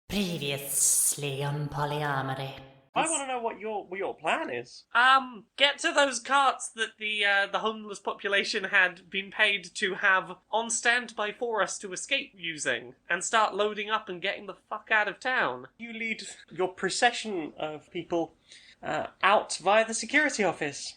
Previously on PolyArmoury. I want to know what your plan is. Get to those carts that the homeless population had been paid to have on standby for us to escape using, and start loading up and getting the fuck out of town. You lead your procession of people out via the security office.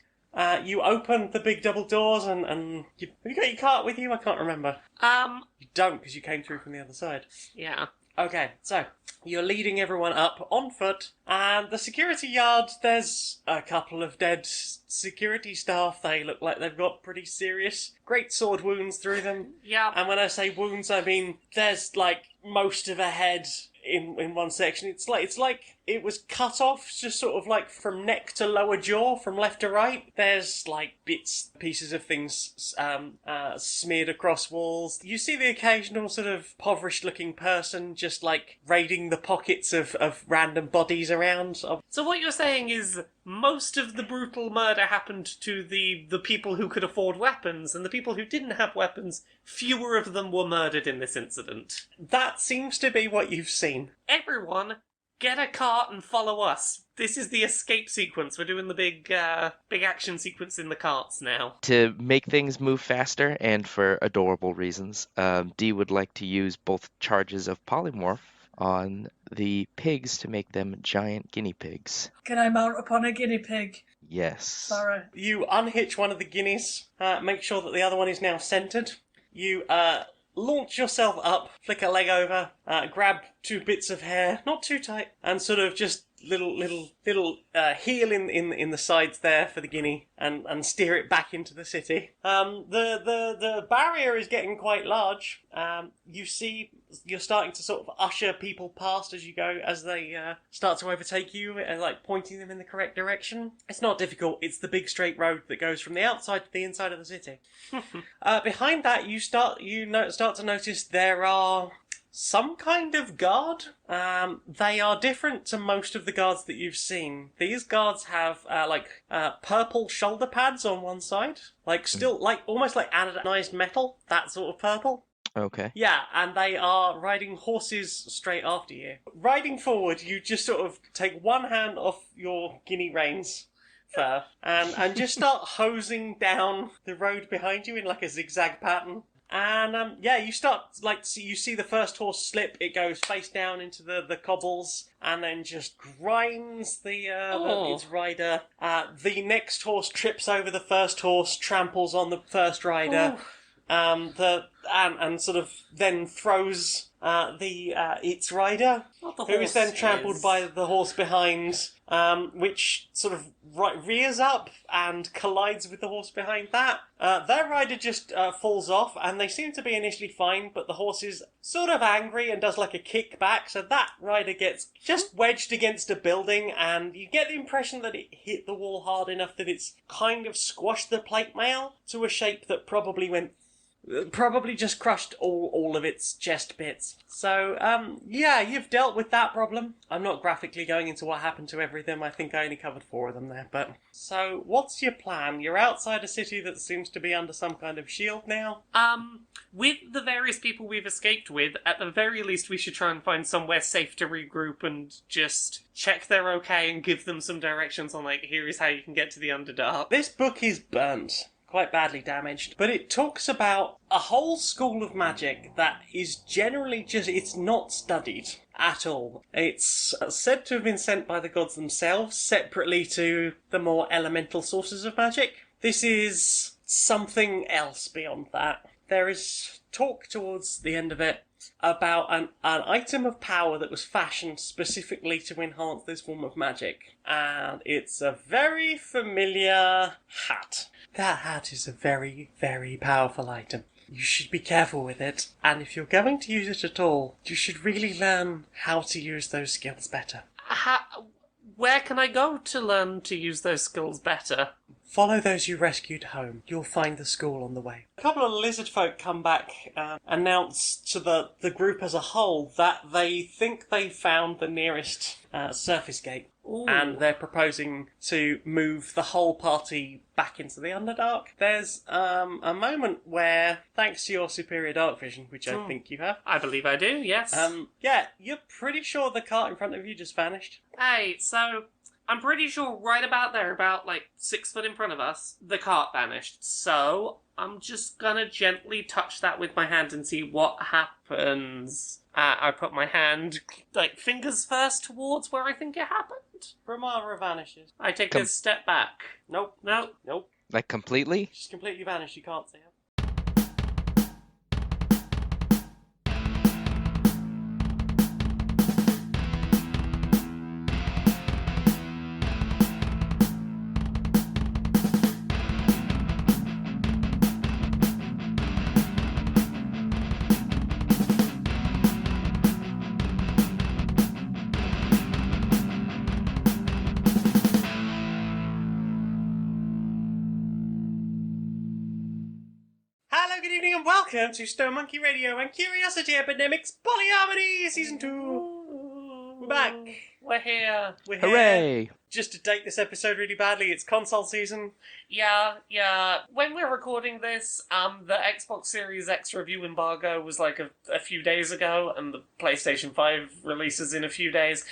You open the big double doors and have you got your cart with you? I can't remember. You don't because you came through from the other side. Yeah. Okay, so you're leading everyone up on foot, and the security yard, there's a couple of dead security staff. They look like they've got pretty serious great sword wounds through them. Yeah. And when I say wounds, I mean there's like most of a head in one section. It's like it was cut off, just sort of like from neck to lower jaw, from left to right. There's like pieces of things smeared across walls. You see the occasional sort of impoverished-looking person just like raiding the pockets of random bodies around. So what you're saying is most of the brutal murder happened to the people who could afford weapons, and the people who didn't have weapons, fewer of them were murdered in this incident. That seems to be what you've seen. Everyone, get a cart and follow us. This is the escape sequence. We're doing the big action sequence in the carts now. To make things move faster and for adorable reasons, Dee would like to use both charges of polymorph on the pigs to make them giant guinea pigs. Can I mount upon a guinea pig? Yes. Sorry. You unhitch one of the guineas, make sure that the other one is now centered. You launch yourself up, flick a leg over, grab two bits of hair, not too tight, and sort of just little heel in the sides there for the guinea, and steer it back into the city. The barrier is getting quite large. You see, you're starting to sort of usher people past as you go, as they start to overtake you, like pointing them in the correct direction. It's not difficult. It's the big straight road that goes from the outside to the inside of the city. Behind that, you start to notice there are some kind of guard. They are different to most of the guards that you've seen. These guards have purple shoulder pads on one side, almost like anodized metal, that sort of purple. Okay. Yeah, and they are riding horses straight after you. Riding forward, you just sort of take one hand off your guinea reins fur and just start hosing down the road behind you in like a zigzag pattern. And you start you see the first horse slip. It goes face down into the cobbles, and then just grinds its rider. The next horse trips over the first horse, tramples on the first rider, and sort of then throws its rider, who is then trampled by the horse behind, which sort of rears up and collides with the horse behind that. Their rider just falls off, and they seem to be initially fine, but the horse is sort of angry and does like a kick back, so that rider gets just wedged against a building, and you get the impression that it hit the wall hard enough that it's kind of squashed the plate mail to a shape that probably just crushed all of its chest bits. So, you've dealt with that problem. I'm not graphically going into what happened to every of them. I think I only covered 4 of them there. But so, what's your plan? You're outside a city that seems to be under some kind of shield now. With the various people we've escaped with, at the very least we should try and find somewhere safe to regroup and just check they're okay and give them some directions on, like, here is how you can get to the Underdark. This book is burnt. Quite badly damaged, but it talks about a whole school of magic that is generally it's not studied at all. It's said to have been sent by the gods themselves separately to the more elemental sources of magic. This is something else beyond that. There is talk towards the end of it about an item of power that was fashioned specifically to enhance this form of magic. And it's a very familiar hat. That hat is a very, very powerful item. You should be careful with it, and if you're going to use it at all, you should really learn how to use those skills better. Where can I go to learn to use those skills better? Follow those you rescued home. You'll find the school on the way. A couple of lizard folk come back and announce to the group as a whole that they think they found the nearest surface gate. Ooh. And they're proposing to move the whole party back into the Underdark. There's a moment where, thanks to your superior dark vision, which I think you have, I believe I do, yes. yeah, you're pretty sure the cart in front of you just vanished. Hey, so I'm pretty sure right about there, about like 6 foot in front of us, the cart vanished. So I'm just gonna gently touch that with my hand and see what happens. I put my hand, like, fingers first towards where I think it happened. Brilmara vanishes. I take a step back. Nope. Nope. Like completely? Just completely vanished. You can't see it. Hello, good evening, and welcome to Stone Monkey Radio and Curiosity Epidemics PolyArmoury Season 2. We're back. We're here. We're here. Hooray! Just to date this episode really badly, it's console season. Yeah. When we're recording this, the Xbox Series X review embargo was like a few days ago, and the PlayStation 5 releases in a few days.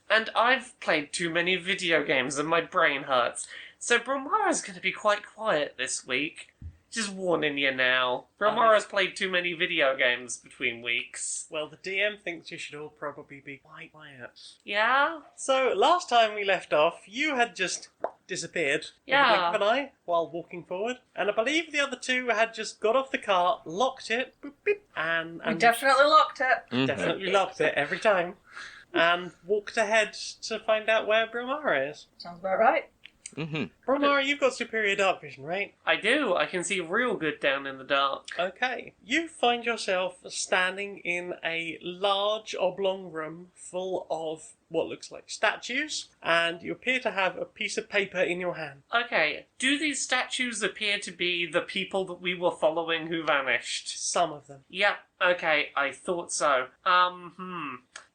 And I've played too many video games and my brain hurts. So Brilmara's going to be quite quiet this week. Just warning you now. Brilmara's played too many video games between weeks. Well, the DM thinks you should all probably be quite quiet. Yeah? So, last time we left off, you had just disappeared in the blink of an eye while walking forward. And I believe the other two had just got off the cart, locked it, boop, beep, and We definitely locked it. definitely locked it every time, and walked ahead to find out where Brilmara is. Sounds about right. Mm-hmm. Brilmara, you've got superior dark vision, right? I do. I can see real good down in the dark. Okay. You find yourself standing in a large oblong room full of what looks like statues, and you appear to have a piece of paper in your hand. Okay, do these statues appear to be the people that we were following who vanished? Some of them. Yep, okay, I thought so.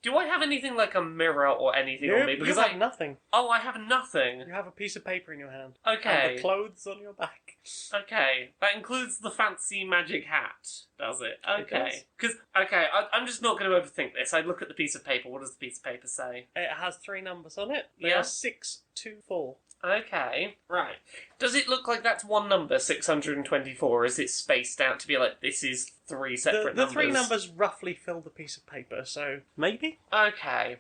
Do I have anything like a mirror or anything on me? You have nothing. Oh, I have nothing. You have a piece of paper in your hand. Okay. And the clothes on your back. Okay, that includes the fancy magic hat, does it? It Okay. Because, I'm just not going to overthink this. I look at the piece of paper. What does the piece of paper say? It has 3 numbers on it. They Yeah. are 6, 2, 4. Okay, right. Does it look like that's one number, 624, or is it spaced out to be like, this is 3 separate The numbers? 3 numbers roughly fill the piece of paper, so maybe? Okay.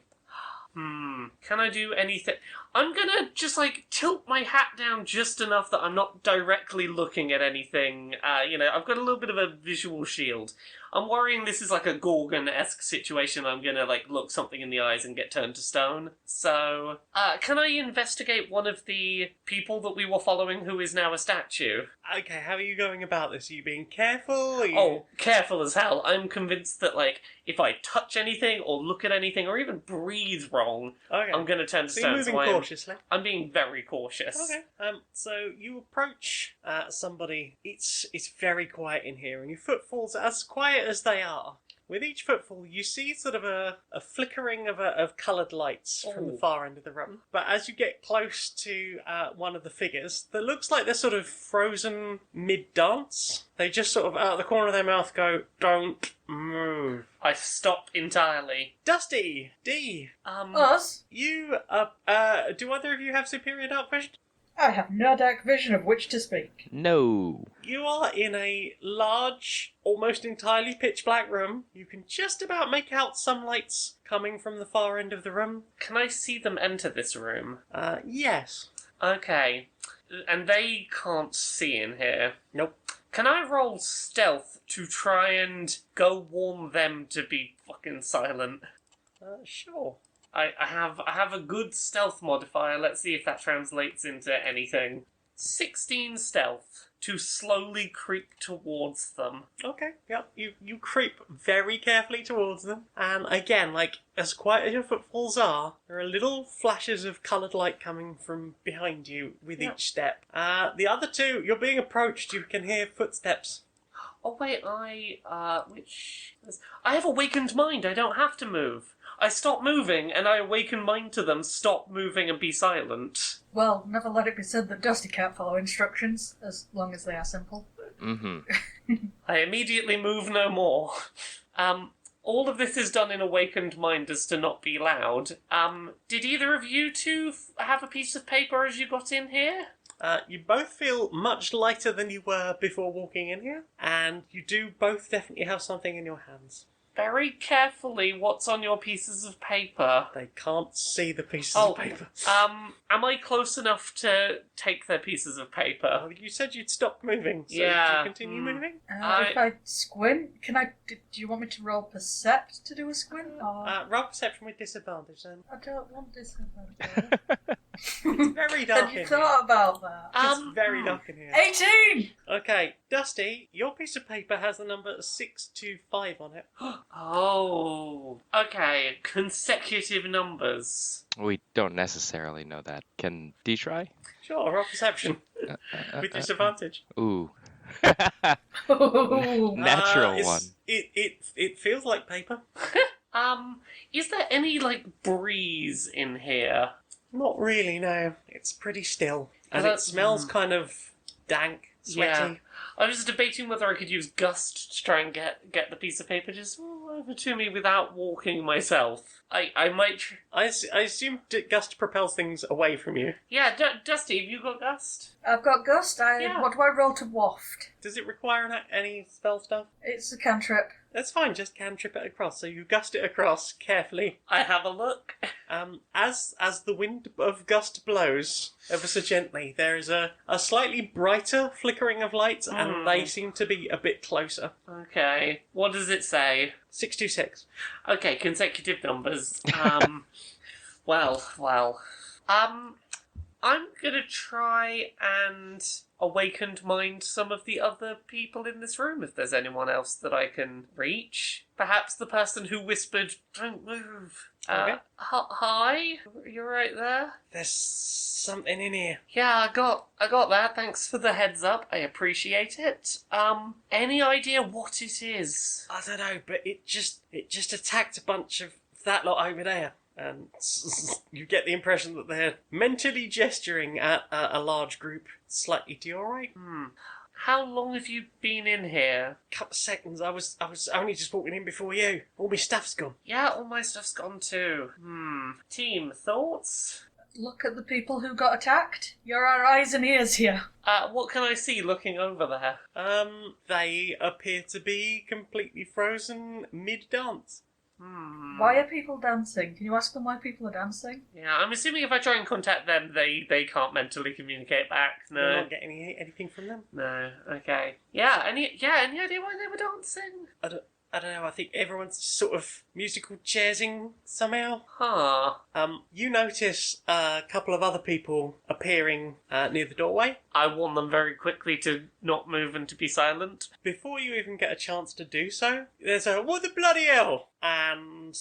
Can I do anything? I'm gonna just, like, tilt my hat down just enough that I'm not directly looking at anything. I've got a little bit of a visual shield. I'm worrying this is like a Gorgon-esque situation. I'm gonna, like, look something in the eyes and get turned to stone. So, can I investigate one of the people that we were following who is now a statue? Okay, how are you going about this? Are you being careful? Are you... Oh, careful as hell. I'm convinced that, like, if I touch anything or look at anything or even breathe wrong, Okay. I'm gonna turn to So you're stone. moving cautiously. I'm being very cautious. Okay. So you approach somebody. It's very quiet in here, and your footfalls are as quiet as they are. With each footfall, you see sort of a flickering of coloured lights from the Ooh. far end of the room. But as you get close to one of the figures, that looks like they're sort of frozen mid-dance. They just sort of, out of the corner of their mouth, go, "Don't move." I stop entirely. Dusty! Dee! Us? You, do either of you have superior dark vision? I have no dark vision of which to speak. No. You are in a large, almost entirely pitch black room. You can just about make out some lights coming from the far end of the room. Can I see them enter this room? Yes. Okay. And they can't see in here. Nope. Can I roll stealth to try and go warn them to be fucking silent? Sure. I have a good stealth modifier. Let's see if that translates into anything. 16 stealth. to slowly creep towards them. Okay, yep. You creep very carefully towards them, and again, like, as quiet as your footfalls are, there are little flashes of coloured light coming from behind you with each step. The other two, you're being approached, you can hear footsteps. Oh wait, I have awakened mind, I don't have to move. I stop moving, and I awaken mind to them, stop moving and be silent. Well, never let it be said that Dusty can't follow instructions, as long as they are simple. Mm-hmm. I immediately move no more. All of this is done in awakened mind as to not be loud. Did either of you two have a piece of paper as you got in here? You both feel much lighter than you were before walking in here, and you do both definitely have something in your hands. Very carefully, what's on your pieces of paper? They can't see the pieces of paper. Am I close enough to take their pieces of paper? Oh, you said you'd stop moving, so Yeah. you continue moving? If I squint, can I... Do you want me to roll Percept to do a squint? Or... Roll perception with disadvantage, then. I don't want disadvantage. It's very dark Have you in thought about that? It's very dark in here. 18! Okay, Dusty, your piece of paper has the number 625 on it. Oh, okay. Consecutive numbers. We don't necessarily know that. Can Dee try? Sure, roll perception with disadvantage. Ooh. Oh, Natural one. It feels like paper. Is there any, breeze in here? Not really, no. It's pretty still. And it That's- smells kind of dank, sweaty. Yeah. I was debating whether I could use Gust to try and get the piece of paper just over to me without walking myself. I might... I assume Gust propels things away from you. Yeah, Dusty, have you got Gust? I've got Gust. Yeah. What do I roll to waft? Does it require any spell stuff? It's a cantrip. That's fine, just cantrip it across. So you gust it across carefully. I have a look. As the wind of gust blows ever so gently, there is a slightly brighter flickering of lights, and they seem to be a bit closer. Okay. What does it say? 626. Okay, consecutive numbers. Well. I'm gonna try and awakened mind some of the other people in this room if there's anyone else that I can reach. Perhaps the person who whispered, "Don't move." Okay. Hi? You're right there? There's something in here. Yeah, I got that. Thanks for the heads up. I appreciate it. Any idea what it is? I don't know, but it just attacked a bunch of that lot over there. And you get the impression that they're mentally gesturing at a large group slightly to your right. How long have you been in here? Couple of seconds. I was only just walking in before you. All my stuff's gone. Yeah, all my stuff's gone too. Team, thoughts? Look at the people who got attacked. You're our eyes and ears here. What can I see looking over there? They appear to be completely frozen mid-dance. Why are people dancing? Can you ask them why people are dancing? Yeah, I'm assuming if I try and contact them, they can't mentally communicate back. You're No. not getting anything from them. No. Okay. Yeah. Any idea why they were dancing? I don't know, I think everyone's sort of musical chairsing somehow. Huh. You notice a couple of other people appearing near the doorway. I warn them very quickly to not move and to be silent. Before you even get a chance to do so, there's a "what the bloody hell!" And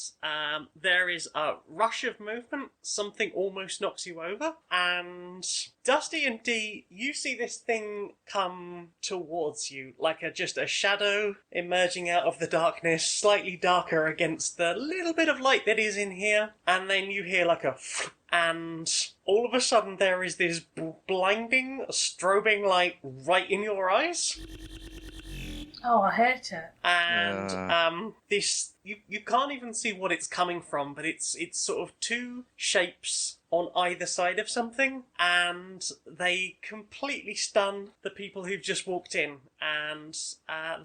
there is a rush of movement. Something almost knocks you over. And Dusty and Dee, you see this thing come towards you, like just a shadow emerging out of the darkness, slightly darker against the little bit of light that is in here. And then you hear like a and all of a sudden there is this blinding, strobing light right in your eyes. Oh, I hate it. And this you can't even see what it's coming from, but it's sort of two shapes on either side of something, and they completely stun the people who've just walked in, and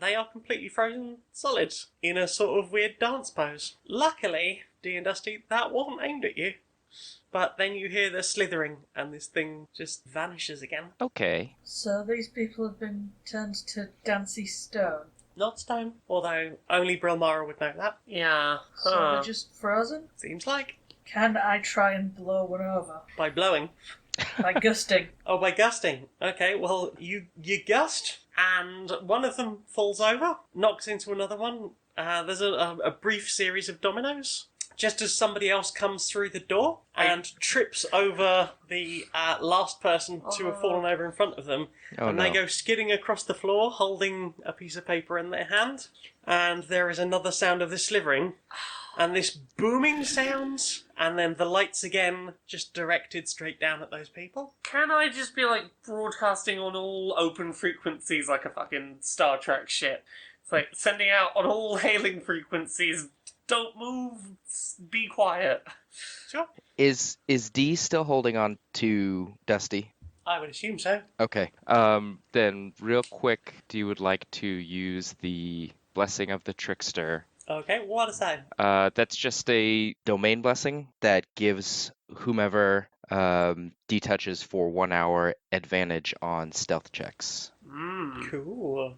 they are completely frozen solid in a sort of weird dance pose. Luckily, Dee and Dusty, that wasn't aimed at you. But then you hear the slithering, and this thing just vanishes again. Okay. So these people have been turned to dancy stone. Not stone, although only Brilmara would know that. Yeah. So they're just frozen? Seems like. Can I try and blow one over? By blowing. By gusting. Oh, by gusting. Okay, well, you gust, and one of them falls over, knocks into another one. There's a brief series of dominoes. Just as somebody else comes through the door and trips over the last person to have fallen over in front of them, and they go skidding across the floor holding a piece of paper in their hand, and there is another sound of the slivering, and this booming sounds, and then the lights again just directed straight down at those people. Can I just be like broadcasting on all open frequencies like a fucking Star Trek ship? It's like sending out on all hailing frequencies, don't move, be quiet. Sure. Is Dee still holding on to Dusty? I would assume so. Okay. Then real quick, Dee would like to use the Blessing of the Trickster. Okay, what is that? That's just a domain blessing that gives whomever Dee touches for 1 hour advantage on stealth checks. Cool.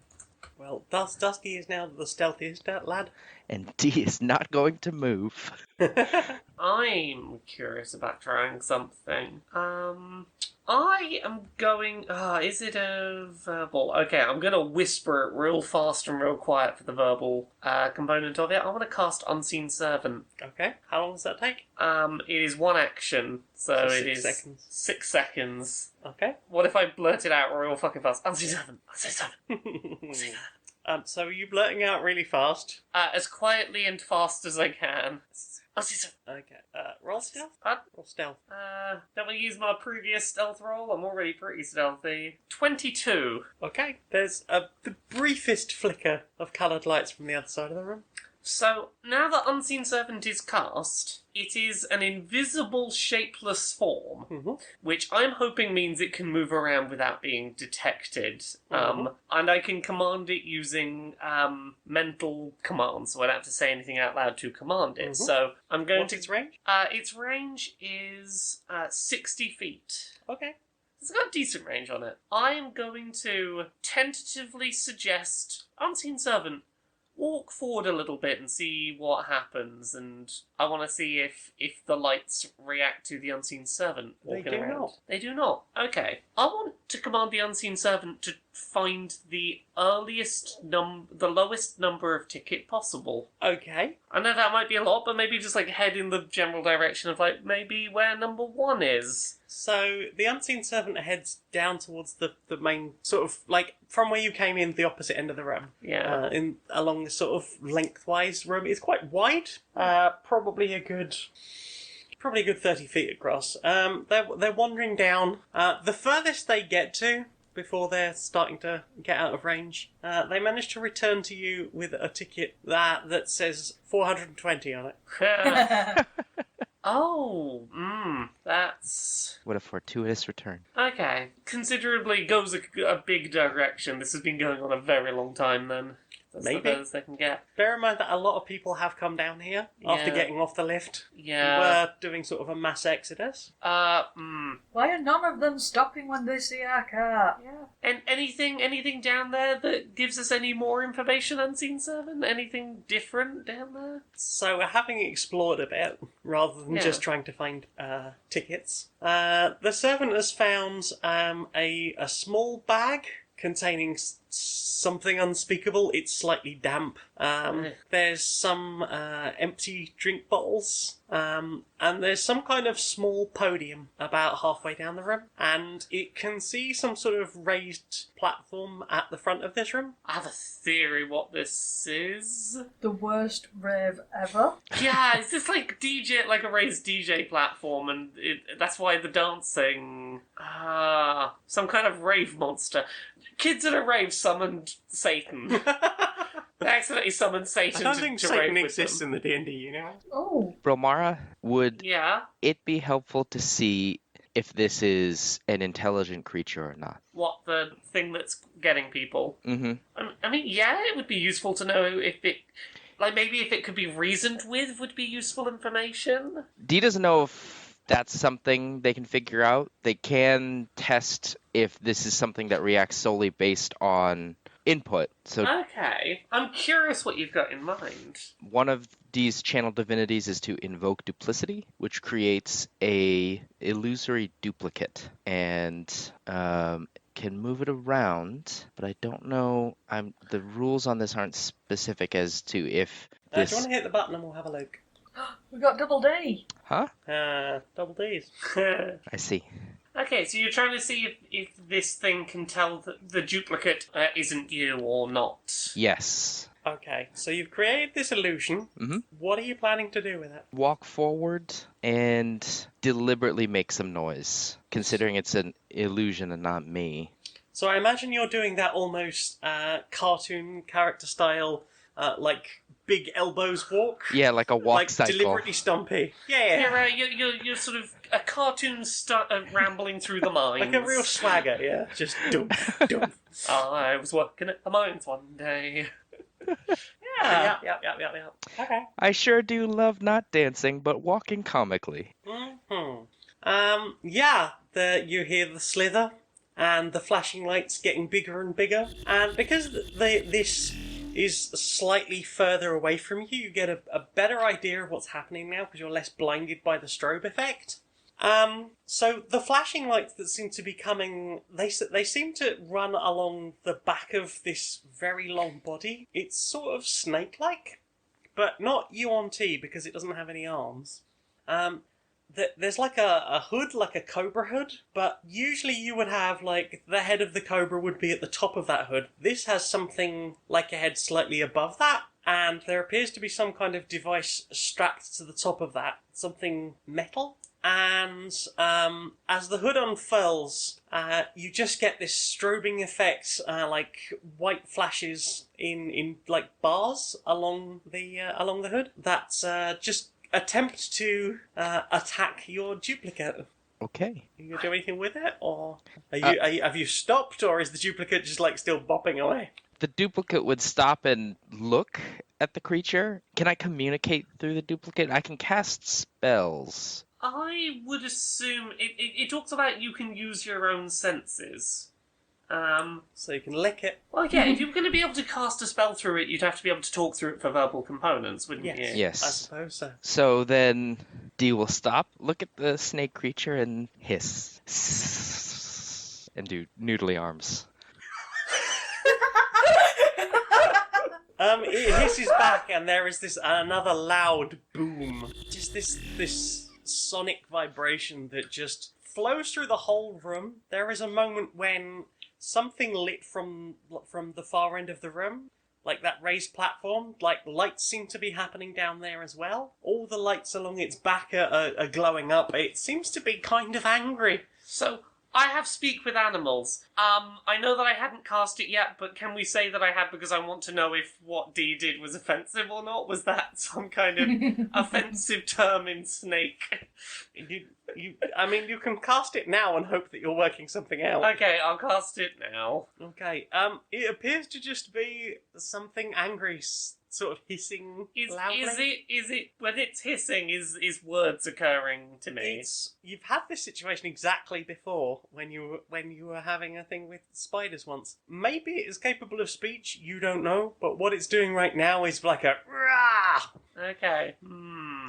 Well, Dusty is now the stealthiest lad. And Dee is not going to move. I'm curious about trying something. I am going... is it a verbal? Okay, I'm going to whisper it real fast and real quiet for the verbal component of it. I want to cast Unseen Servant. Okay, how long does that take? It is one action, so it 6 is seconds. 6 seconds. Okay. What if I blurt it out real fucking fast? Unseen Servant! Unseen Servant! Unseen Servant! So are you blurting out really fast? As quietly and fast as I can. Unseen Servant! Okay. Roll stealth? Pardon? Roll stealth. Don't we use my previous stealth roll? I'm already pretty stealthy. 22. Okay. There's the briefest flicker of coloured lights from the other side of the room. So, now that Unseen Servant is cast, it is an invisible, shapeless form, which I'm hoping means it can move around without being detected. And I can command it using mental commands, so I don't have to say anything out loud to command it. So, I'm going What's its range? Its range is 60 feet. Okay. It's got decent range on it. I am going to tentatively suggest Unseen Servant walk forward a little bit and see what happens, and I want to see if the lights react to the Unseen Servant walking They do around. not. They do not. Okay. I want to command the Unseen Servant to find the the lowest number of ticket possible. Okay. I know that might be a lot, but maybe just like head in the general direction of like maybe where number 1 is. So the Unseen Servant heads down towards the main, sort of like from where you came in, the opposite end of the room. Yeah. Along this sort of lengthwise room. It's quite wide. Probably a good 30 feet across. They're wandering down. The furthest they get to before they're starting to get out of range, they manage to return to you with a ticket that says 420 on it. That's... What a fortuitous return. Okay. Considerably goes a big direction. This has been going on a very long time then. That's Maybe. the furthest they can get. Bear in mind that a lot of people have come down here after Yeah. getting off the lift. Yeah. We're doing sort of a mass exodus. Why are none of them stopping when they see our car? Yeah. And anything down there that gives us any more information, Unseen Servant? Anything different down there? So we're having explored a bit, rather than Yeah. just trying to find tickets. The servant has found a small bag containing something unspeakable. It's slightly damp. There's some empty drink bottles. And there's some kind of small podium about halfway down the room. And it can see some sort of raised platform at the front of this room. I have a theory what this is. The worst rave ever. Yeah, it's just like like a raised DJ platform, and that's why the dancing... some kind of rave monster. Kids at a rave summoned Satan. They accidentally summoned Satan I don't think to Satan rave exists with them. in the D&D universe. Oh. Brilmara, would Yeah? it be helpful to see if this is an intelligent creature or not? What, the thing that's getting people? Mm-hmm. I mean, yeah, it would be useful to know if it... Like, maybe if it could be reasoned with would be useful information. Dee doesn't know if that's something they can figure out. They can test if this is something that reacts solely based on input. So Okay. I'm curious what you've got in mind. one of these channel divinities is to invoke duplicity, which creates a illusory duplicate and can move it around. But I don't know. The rules on this aren't specific as to if Do you this. want to hit the button and we'll have a look? We got double D. Huh? Double D's. I see. Okay, so you're trying to see if this thing can tell that the duplicate isn't you or not. Yes. Okay, so you've created this illusion. Mm-hmm. What are you planning to do with it? Walk forward and deliberately make some noise, considering it's an illusion and not me. So I imagine you're doing that almost cartoon character style, like big elbows walk. Yeah, like a walk like cycle. deliberately stumpy. Yeah. You're sort of a cartoon rambling through the mines. Like a real swagger, yeah. Just dump, dump. I was working at the mines one day. Yeah. Okay. I sure do love not dancing, but walking comically. Yeah, you hear the slither and the flashing lights getting bigger and bigger. And because this is slightly further away from you, you get a better idea of what's happening now because you're less blinded by the strobe effect. So the flashing lights that seem to be coming, they seem to run along the back of this very long body. It's sort of snake-like, but not Yuan-Ti because it doesn't have any arms. There's like a hood, like a cobra hood, but usually you would have, like, the head of the cobra would be at the top of that hood. This has something like a head slightly above that, and there appears to be some kind of device strapped to the top of that, something metal. And as the hood unfurls, you just get this strobing effect, like white flashes in like bars along the hood. That's just attempt to attack your duplicate. Okay. Are you gonna do anything with it, or have you stopped, or is the duplicate just like still bopping away? The duplicate would stop and look at the creature. Can I communicate through the duplicate? I can cast spells. I would assume it talks about you can use your own senses. So you can lick it. Well, yeah, if you were going to be able to cast a spell through it, you'd have to be able to talk through it for verbal components, wouldn't you? Yes. I suppose so. So then Dee will stop, look at the snake creature, and hiss. And do noodly arms. It hisses back, and there is this another loud boom. Just this sonic vibration that just flows through the whole room. There is a moment when something lit from the far end of the room, like that raised platform, like lights seem to be happening down there as well. All the lights along its back are glowing up. It seems to be kind of angry. So, I have Speak with Animals. I know that I hadn't cast it yet, but can we say that I had because I want to know if what Dee did was offensive or not? Was that some kind of offensive term in Snake? You can cast it now and hope that you're working something out. Okay, I'll cast it now. Okay, it appears to just be something angry, sort of hissing loudly. Is it when it's hissing, is words occurring to me? You've had this situation exactly before when you were having a thing with spiders once. Maybe it is capable of speech, you don't know, but what it's doing right now is like a rah! Okay.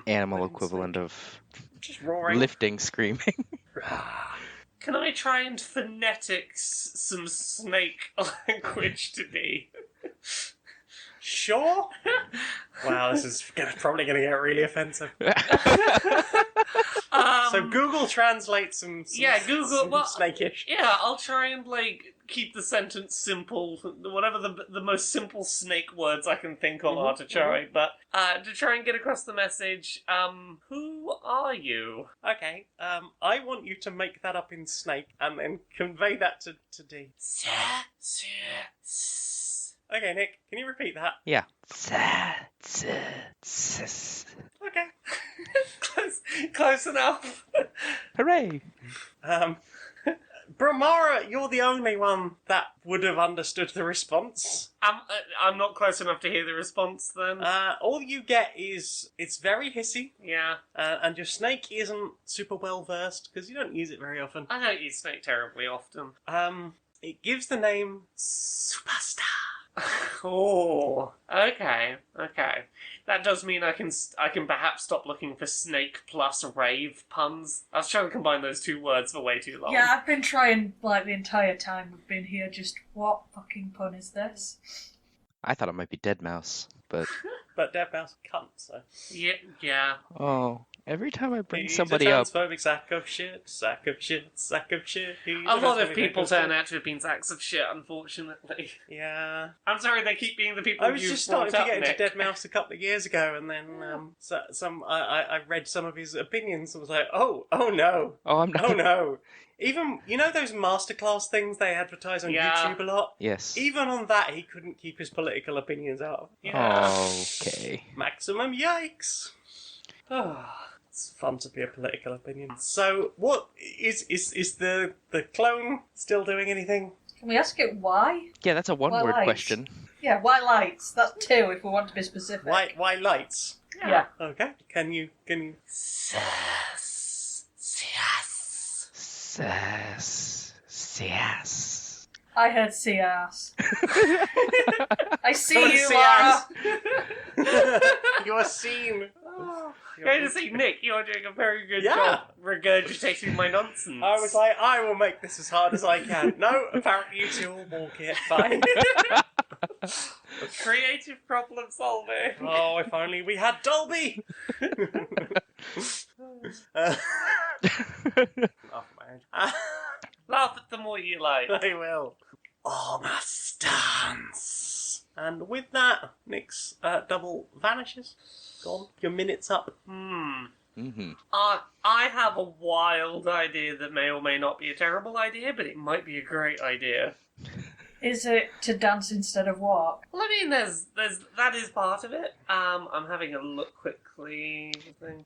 Animal equivalent of Just roaring. lifting, screaming. Rah. Can I try and phonetics some snake language to Dee? Sure. Wow, this is probably going to get really offensive. So Google translates some Google. Well, snakish. yeah, I'll try and keep the sentence simple. Whatever the most simple snake words I can think of are to try. But to try and get across the message, who are you? Okay, I want you to make that up in snake and then convey that to Dee. Okay, Nick, can you repeat that? Yeah. Okay. Close enough. Hooray! Brilmara, you're the only one that would have understood the response. I'm not close enough to hear the response then. All you get is it's very hissy, Yeah. and your snake isn't super well versed because you don't use it very often. I don't use snake terribly often. It gives the name Superstar. Oh, okay. That does mean I can perhaps stop looking for snake plus rave puns. I was trying to combine those two words for way too long. Yeah, I've been trying, like, the entire time we've been here, just what fucking pun is this? I thought it might be dead mouse, but But Dead Mouse cunt, so. Yeah. oh, every time I bring He's somebody a up, transphobic sack of shit, sack of shit, sack of shit. He's A lot of transphobic people sack of turn shit. out to have been sacks of shit, unfortunately. Yeah. I'm sorry they keep being the people I was you've just starting to brought get up, into Nick. Dead Mouse a couple of years ago, and then I read some of his opinions and was like, oh no, oh, I'm not. oh no. Even, you know those masterclass things they advertise on Yeah. YouTube a lot? Yes. Even on that, he couldn't keep his political opinions out. Yeah. Okay. Maximum yikes. It's fun to be a political opinion. So, what is the clone still doing anything? Can we ask it why? Yeah, that's a one-word lights? question. Yeah, why lights? That's two if we want to be specific. Why lights? Yeah. Okay. Can you? Sass. I heard see ass. I see Someone you, see Lara. You are seen. Going to see Nick, you're doing a very good Yeah. job regurgitating my nonsense. I was like, I will make this as hard as I can. No, apparently you two will walk it. Fine. Creative problem solving. Oh, if only we had Dolby. Oh, man. Laugh at them all you like. I will. Almost dance. And with that, Nick's double vanishes. Gone. Your minute's up. Mm-hmm. I have a wild idea that may or may not be a terrible idea, but it might be a great idea. Is it to dance instead of walk? Well, I mean, there's that is part of it. I'm having a look quickly.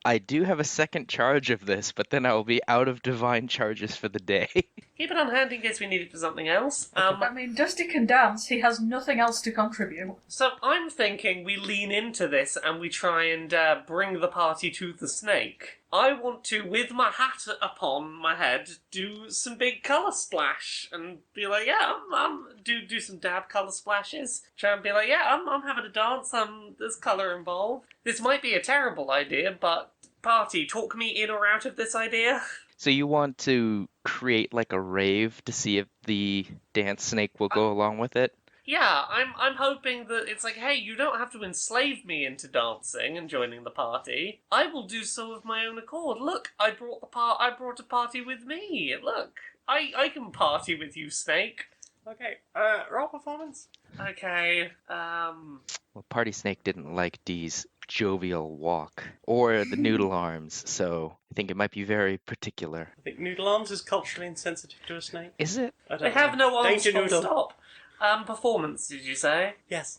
I do have a second charge of this, but then I will be out of divine charges for the day. Keep it on hand in case we need it for something else. I mean, Dusty can dance. He has nothing else to contribute. So I'm thinking we lean into this and we try and bring the party to the snake. I want to, with my hat upon my head, do some big colour splash and be like, yeah, do some dab colour splashes. Try and be like, yeah, I'm having a dance. There's colour involved. This might be a terrible idea, but party, talk me in or out of this idea. So you want to create like a rave to see if the dance snake will go along with it? Yeah, I'm hoping that it's like, hey, you don't have to enslave me into dancing and joining the party. I will do so of my own accord. Look, I brought a party with me. Look, I can party with you, Snake. Okay, roll performance. Okay, Well, Party Snake didn't like Dee's jovial walk or the noodle arms, so I think it might be very particular. I think Noodle Arms is culturally insensitive to a snake. Is it? I don't they have know. no arms. Danger Full Noodle. stop. Performance, did you say? Yes.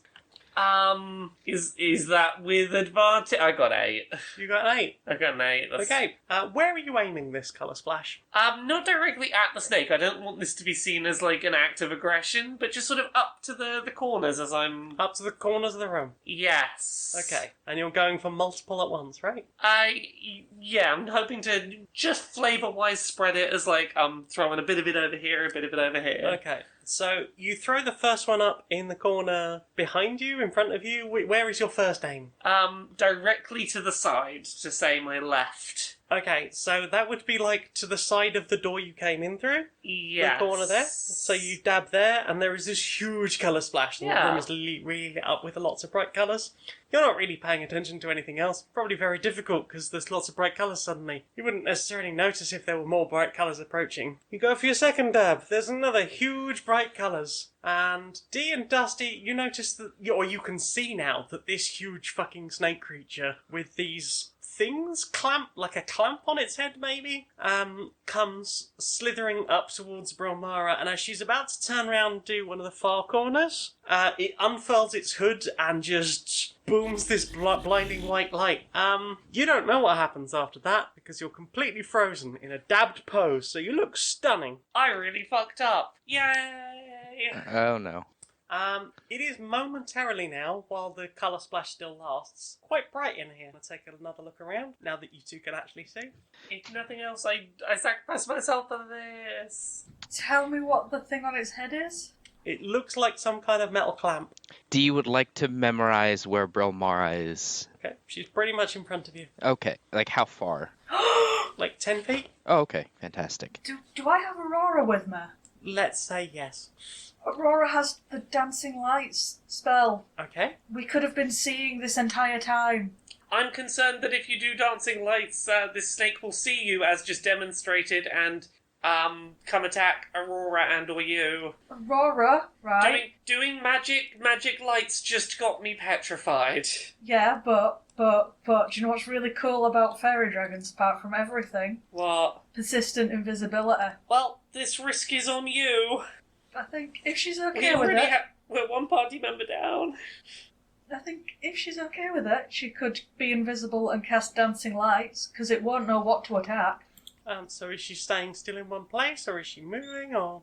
Is that with advantage? I got 8. You got an 8. I got an 8. That's... Okay, where are you aiming this colour splash? Not directly at the snake. I don't want this to be seen as like an act of aggression, but just sort of up to the corners as I'm... Up to the corners of the room. Yes. Okay, and you're going for multiple at once, right? Yeah, I'm hoping to just flavour-wise spread it as like I'm throwing a bit of it over here, a bit of it over here. Okay, so you throw the first one up in the corner behind you, in front of you. Where is your first aim? Directly to the side, to say my left. Okay, so that would be like to the side of the door you came in through? Yes. The corner there? So you dab there, and there is this huge colour splash. And Yeah. the room is really lit up with lots of bright colours. You're not really paying attention to anything else. Probably very difficult, because there's lots of bright colours suddenly. You wouldn't necessarily notice if there were more bright colours approaching. You go for your second dab. There's another huge bright colours. And Dee and Dusty, you notice that, or you can see now, that this huge fucking snake creature with these things like a clamp on its head maybe, comes slithering up towards Brilmara, and as she's about to turn around and do one of the far corners, it unfurls its hood and just booms this blinding white light. You don't know what happens after that, because you're completely frozen in a dabbed pose, so you look stunning. I really fucked up. Yay! Oh no. It is momentarily now, while the colour splash still lasts, quite bright in here. Let's take another look around, now that you two can actually see. If nothing else, I sacrificed myself for this. Tell me what the thing on its head is. It looks like some kind of metal clamp. Dee would like to memorize where Brilmara is. Okay, she's pretty much in front of you. Okay, like how far? Like 10 feet? Oh, okay, fantastic. Do I have Aurora with me? Let's say yes. Aurora has the dancing lights spell. Okay. We could have been seeing this entire time. I'm concerned that if you do dancing lights, this snake will see you as just demonstrated and come attack Aurora and or you. Aurora, right? Doing magic lights just got me petrified. Yeah, but do you know what's really cool about fairy dragons apart from everything? What? Persistent invisibility. Well, this risk is on you. I think if she's We okay with already it, we're one party member down. I think if she's okay with it, she could be invisible and cast dancing lights, because it won't know what to attack. So is she staying still in one place, or is she moving, or...?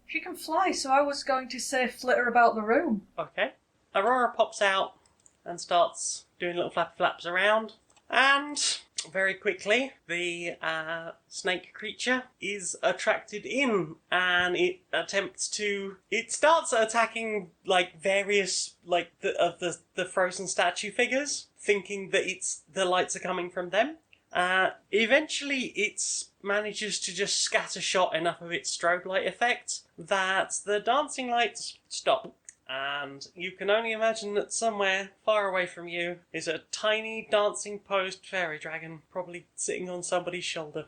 She can fly, so I was going to say flitter about the room. Okay. Aurora pops out and starts doing little flappy flaps around, and very quickly the snake creature is attracted in, and it starts attacking like various the frozen statue figures, thinking that the lights are coming from them. Eventually it manages to just scattershot enough of its strobe light effect that the dancing lights stop. And you can only imagine that somewhere far away from you is a tiny dancing posed fairy dragon, probably sitting on somebody's shoulder.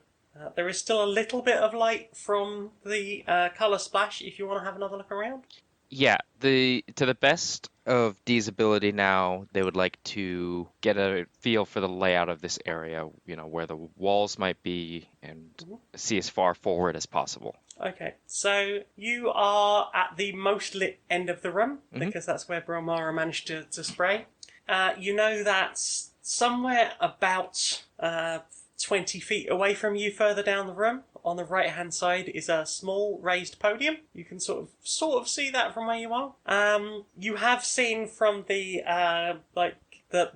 There is still a little bit of light from the colour splash if you want to have another look around. Yeah, to the best of Dee's ability now, they would like to get a feel for the layout of this area, where the walls might be, and see as far forward as possible. Okay, so you are at the most lit end of the room, because that's where Brilmara managed to spray. You know that somewhere about 20 feet away from you further down the room, on the right-hand side, is a small raised podium. You can sort of see that from where you are. You have seen from the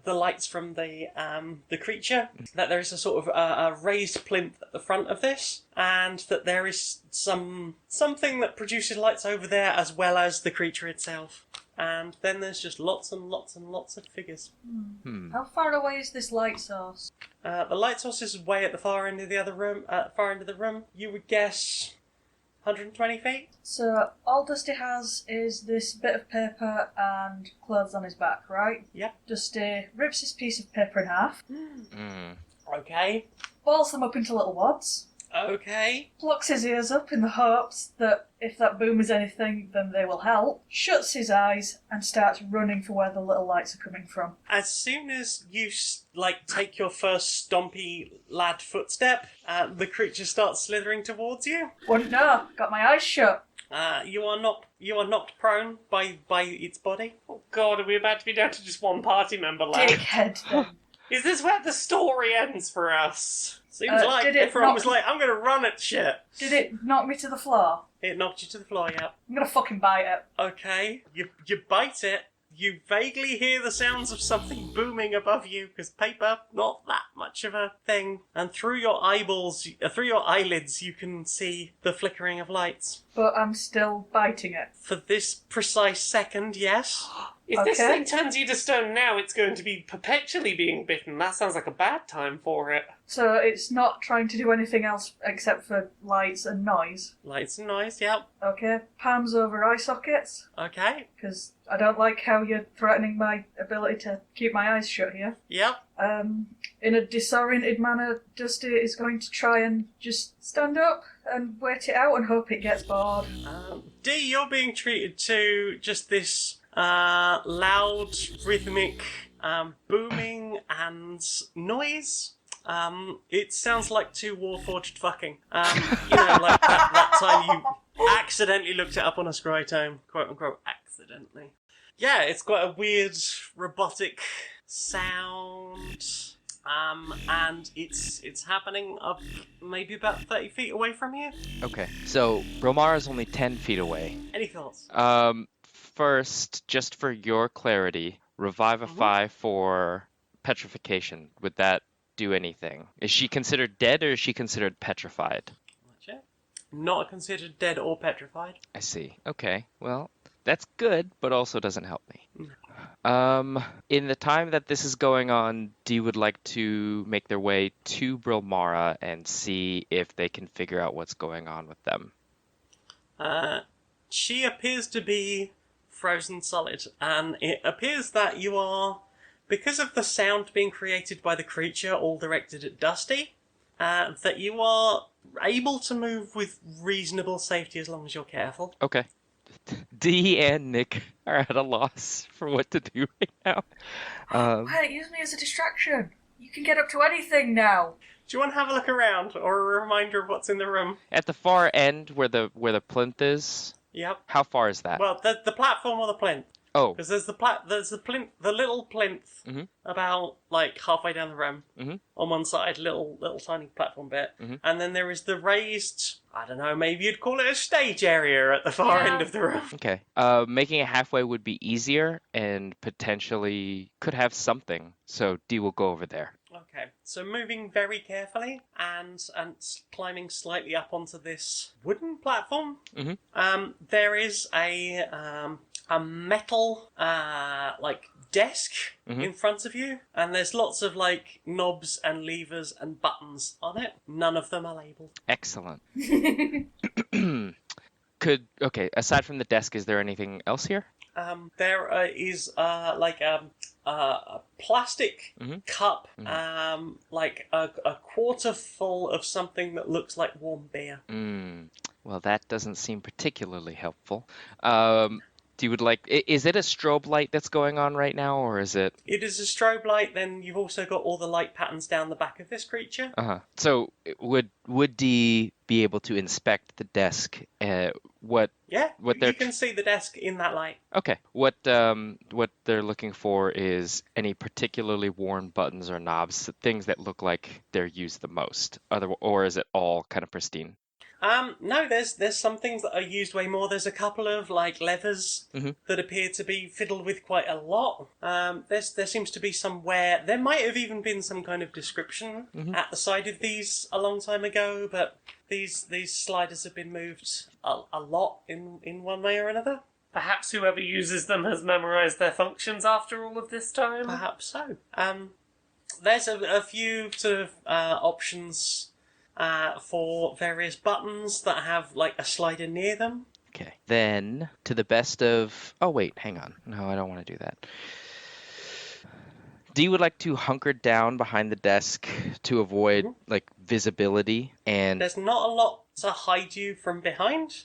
the lights from the creature that there is a sort of a raised plinth at the front of this, and that there is something that produces lights over there as well as the creature itself. And then there's just lots and lots and lots of figures. How far away is this light source? The light source is way at the far end of the room. You would guess 120 feet. So all Dusty has is this bit of paper and clothes on his back, right? Yep. Dusty rips this piece of paper in half, Okay. balls them up into little wads, Okay. plucks his ears up in the hopes that if that boom is anything, then they will help, shuts his eyes, and starts running for where the little lights are coming from. As soon as you take your first stompy lad footstep, the creature starts slithering towards you. Wouldn't know, got my eyes shut. You are knocked prone by its body. Oh god, are we about to be down to just one party member left? Dickhead then. Is this where the story ends for us? Seems like did it everyone knock- was like, I'm gonna run at shit. Did it knock me to the floor? It knocked you to the floor, yeah. I'm gonna fucking bite it. Okay, you bite it. You vaguely hear the sounds of something booming above you, because paper, not that much of a thing. And through your eyelids, you can see the flickering of lights. But I'm still biting it. For this precise second, yes. If this Okay. thing turns you to stone now, it's going to be perpetually being bitten. That sounds like a bad time for it. So it's not trying to do anything else except for lights and noise. Lights and noise, yep. Okay, palms over eye sockets, Okay, because I don't like how you're threatening my ability to keep my eyes shut here. yep. In a disoriented manner, Dusty is going to try and just stand up and wait it out and hope it gets bored. Dee, you're being treated to just this loud, rhythmic booming and noise. It sounds like two Warforged fucking. Like that time you accidentally looked it up on a scrytome, quote unquote, accidentally. Yeah, it's quite a weird, robotic sound. And it's happening up maybe about 30 feet away from you. Okay, so Brilmara is only 10 feet away. Any thoughts? First, just for your clarity, Revivify for petrification. Would that do anything? Is she considered dead or is she considered petrified? Check. not considered dead or petrified. I see. Okay. Well, that's good, but also doesn't help me. In the time that this is going on, Dee would like to make their way to Brilmara and see if they can figure out what's going on with them. She appears to be frozen solid, and it appears that you are, because of the sound being created by the creature, all directed at Dusty, that you are able to move with reasonable safety as long as you're careful. Okay. Dee and Nick are at a loss for what to do right now. Well, use me as a distraction. You can get up to anything now. Do you want to have a look around, or a reminder of what's in the room? At the far end where the plinth is, Yep. how far is that? Well, the platform or the plinth? Oh, Because there's the plinth, the little plinth, about like halfway down the room on one side, little tiny platform bit, and then there is the raised. I don't know, maybe you'd call it a stage area at the far end of the room. okay. Making it halfway would be easier and potentially could have something. So Dee will go over there. Okay, so moving very carefully and climbing slightly up onto this wooden platform. There is a metal like desk in front of you, and there's lots of like knobs and levers and buttons on it. None of them are labeled. Excellent. Aside from the desk, is there anything else here? There is like a plastic cup, like a quarter full of something that looks like warm beer. Well, that doesn't seem particularly helpful. Is it a strobe light that's going on right now, or is it? It is a strobe light, then you've also got all the light patterns down the back of this creature. So would Dee be able to inspect the desk? What you can see the desk in that light. Okay. What they're looking for is any particularly worn buttons or knobs, things that look like they're used the most. Or is it all kind of pristine? No, there's some things that are used way more. There's a couple of like levers that appear to be fiddled with quite a lot. There seems to be some wear. There might have even been some kind of description at the side of these a long time ago, but these sliders have been moved a lot in one way or another. Perhaps whoever uses them has memorized their functions after all of this time? Perhaps so. There's a few sort of options for various buttons that have like a slider near them. Okay. Then, to the best of... Oh, wait, hang on. No, I don't want to do that. Dee would like to hunker down behind the desk to avoid like visibility, and there's not a lot to hide you from behind.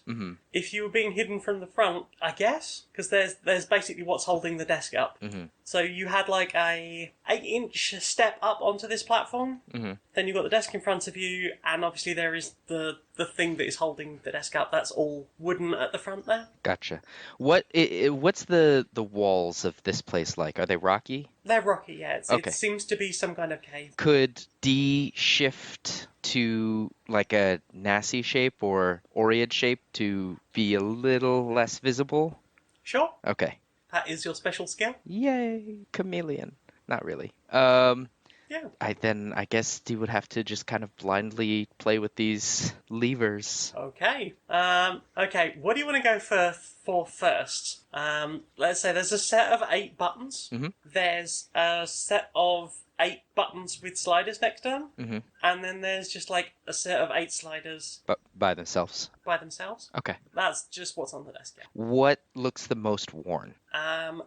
If you were being hidden from the front, I guess, because there's basically what's holding the desk up. So you had like a 8-inch step up onto this platform. Then you've got the desk in front of you, and obviously there is the thing that is holding the desk up. That's all wooden at the front there. Gotcha. What's the walls of this place like? Are they rocky? They're rocky, yeah. Okay. It seems to be some kind of cave. Could Dee shift to like a Nasi shape or Oread shape to be a little less visible? Sure. Okay. That is your special skill. Yay, chameleon. Not really. Yeah. I guess Dee would have to just kind of blindly play with these levers. Okay. Okay. What do you want to go for first? Let's say there's a set of 8 buttons. There's a set of 8 buttons with sliders next to them. And then there's just like a set of 8 sliders. But by themselves? By themselves. Okay. That's just what's on the desk, yeah. What looks the most worn?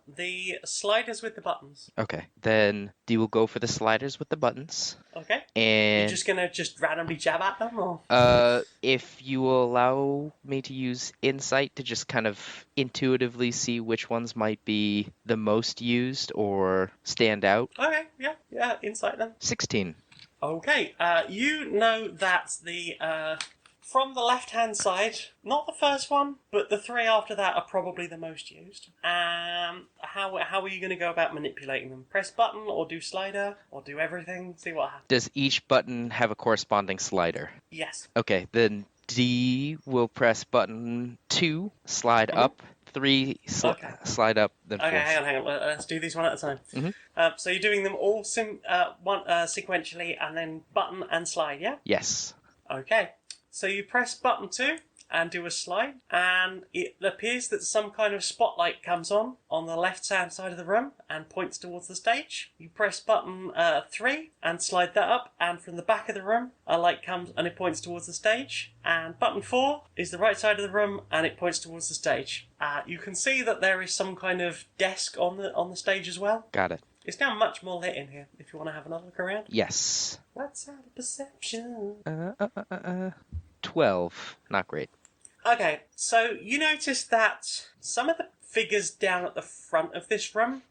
The sliders with the buttons. Okay. Then Dee will go for the sliders with the buttons. Okay. And you're just gonna randomly jab at them, or? If you will allow me to use insight to just kind of intuitively see which ones might be the most used or stand out. Okay, yeah, insight then. 16. Okay, you know that from the left-hand side, not the first one, but the 3 after that are probably the most used. How are you going to go about manipulating them? Press button, or do slider, or do everything? See what happens. Does each button have a corresponding slider? Yes. Okay, then Dee will press button 2, slide up, 3, slide up, then 4. Okay, hang on. Let's do these one at a time. So you're doing them all sequentially, and then button and slide, yeah? Yes. Okay. So you press button 2 and do a slide, and it appears that some kind of spotlight comes on the left-hand side of the room and points towards the stage. You press button 3 and slide that up, and from the back of the room, a light comes and it points towards the stage. And button 4 is the right side of the room, and it points towards the stage. You can see that there is some kind of desk on the stage as well. Got it. It's now much more lit in here, if you want to have another look around. Yes. What's out of perception? 12. Not great. Okay, so you notice that some of the figures down at the front of this room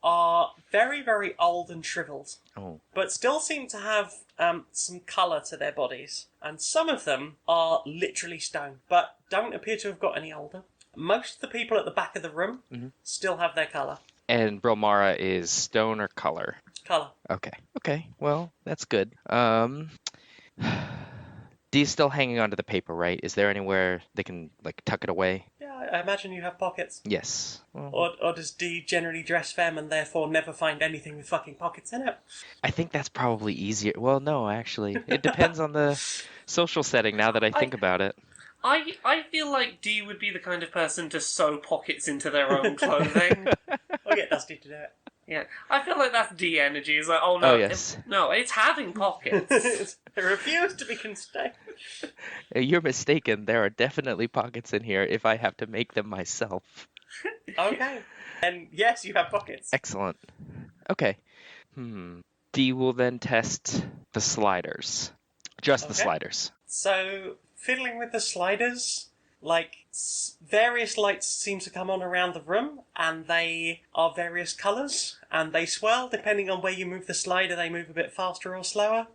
are very, very old and shriveled, but still seem to have some colour to their bodies. And some of them are literally stone, but don't appear to have got any older. Most of the people at the back of the room still have their colour. And Brilmara is stone or color? Colour. Okay, well, that's good. Dee's still hanging onto the paper, right? Is there anywhere they can, like, tuck it away? Yeah, I imagine you have pockets. Yes. Well, Or does Dee generally dress femme and therefore never find anything with fucking pockets in it? I think that's probably easier. Well, no, actually. It depends on the social setting now that I think about it. I feel like Dee would be the kind of person to sew pockets into their own clothing. I'll get Dusty to do it. Yeah, I feel like that's Dee energy. It's like, oh no, Oh, yes. it's having pockets. I refuse to be constrained. You're mistaken. There are definitely pockets in here if I have to make them myself. Okay. And yes, you have pockets. Excellent. Okay. Dee will then test the sliders. Just the Okay. sliders. So, fiddling with the sliders, like, various lights seem to come on around the room, and they are various colours, and they swirl depending on where you move the slider. They move a bit faster or slower.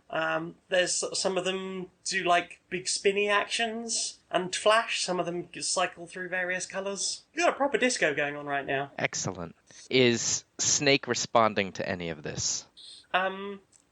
There's some of them do, like, big spinny actions and flash. Some of them cycle through various colours. You've got a proper disco going on right now. Excellent. Is Snake responding to any of this?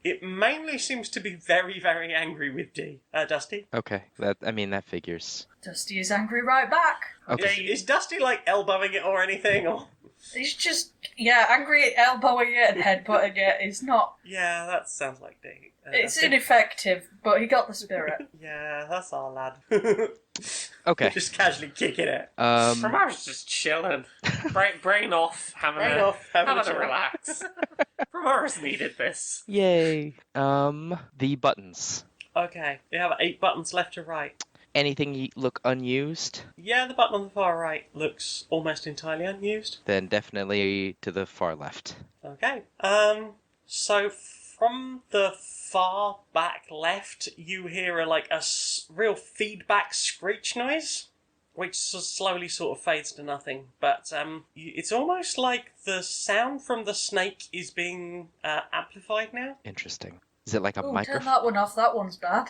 It mainly seems to be very, very angry with Dusty. Okay, that figures. Dusty is angry right back. Okay. Is Dusty, like, elbowing it or anything? Or He's just, angry at elbowing it and headbutting it. He's not... yeah, that sounds like Dee. It's Dusty. ineffective, but he got the spirit. Yeah, that's our lad. Okay. Just casually kicking it. Brilmara's just chilling. Brain off, having a relax. Brilmara's needed this. Yay. The buttons. Okay, you have 8 buttons left to right. Anything look unused? Yeah, the button on the far right looks almost entirely unused. Then definitely to the far left. Okay. So from the far back left, you hear a real feedback screech noise, which slowly sort of fades to nothing. But it's almost like the sound from the snake is being amplified now. Interesting. Is it like a Turn microphone? that one off. That one's bad.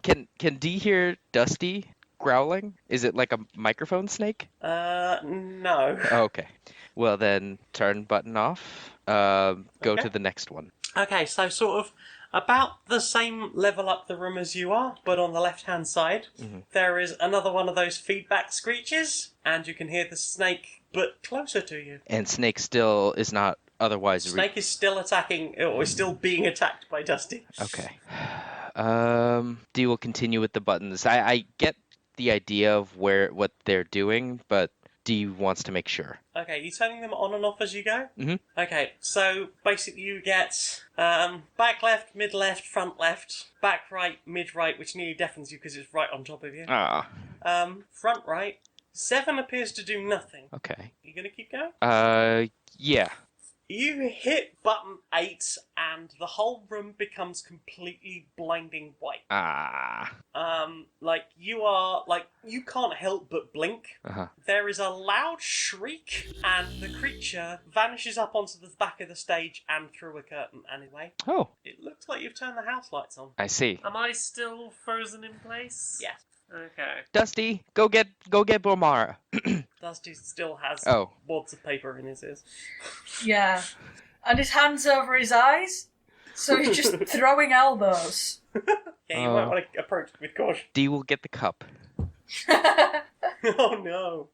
Can Dee hear Dusty growling? Is it like a microphone snake? No. Oh, okay. Well then, turn button off. Go Okay. to the next one. Okay, so sort of about the same level up the room as you are, but on the left-hand side, there is another one of those feedback screeches, and you can hear the snake, but closer to you. And Snake still is not otherwise... Snake is still attacking, or is still being attacked by Dusty. Okay. Dee will continue with the buttons. I get the idea of what they're doing, but Dee wants to make sure. Okay, you turning them on and off as you go? Mhm. Okay, so basically you get back left, mid left, front left, back right, mid right, which nearly deafens you because it's right on top of you. Front right. 7 appears to do nothing. Okay. You gonna keep going? Yeah. You hit button 8 and the whole room becomes completely blinding white. You can't help but blink. There is a loud shriek and the creature vanishes up onto the back of the stage and through a curtain anyway. Oh, It looks like you've turned the house lights on. I see. Am I still frozen in place? Yes. Okay. Dusty, go get Brilmara. Dusty still has Oh. wads of paper in his ears. Yeah. And his hand's over his eyes, so he's just throwing elbows. Yeah, you might want to approach it with caution. Dee will get the cup. Oh no.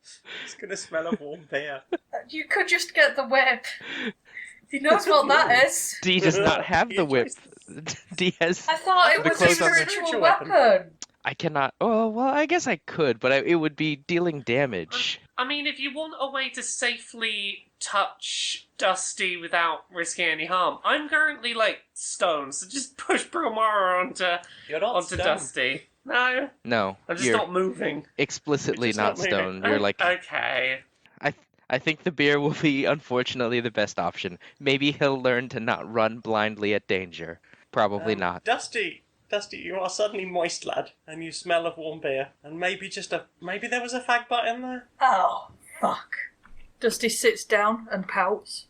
It's gonna smell of warm beer. You could just get the whip. He knows what that is. Dee does not have the whip. Dee has... I thought it The was a clothes on the spiritual spiritual weapon. I cannot. Oh, well, I guess I could, but it would be dealing damage. I mean, if you want a way to safely touch Dusty without risking any harm, I'm currently, stoned, so just push Brilmara You're not onto stoned. Dusty. No, No, I'm just you're not moving. explicitly You're just not not moving. stoned. You're like, Okay. I think the beer will be, unfortunately, the best option. Maybe he'll learn to not run blindly at danger. Probably not. Dusty, you are suddenly moist, lad, and you smell of warm beer. And maybe there was a fag butt in there. Oh, fuck. Dusty sits down and pouts.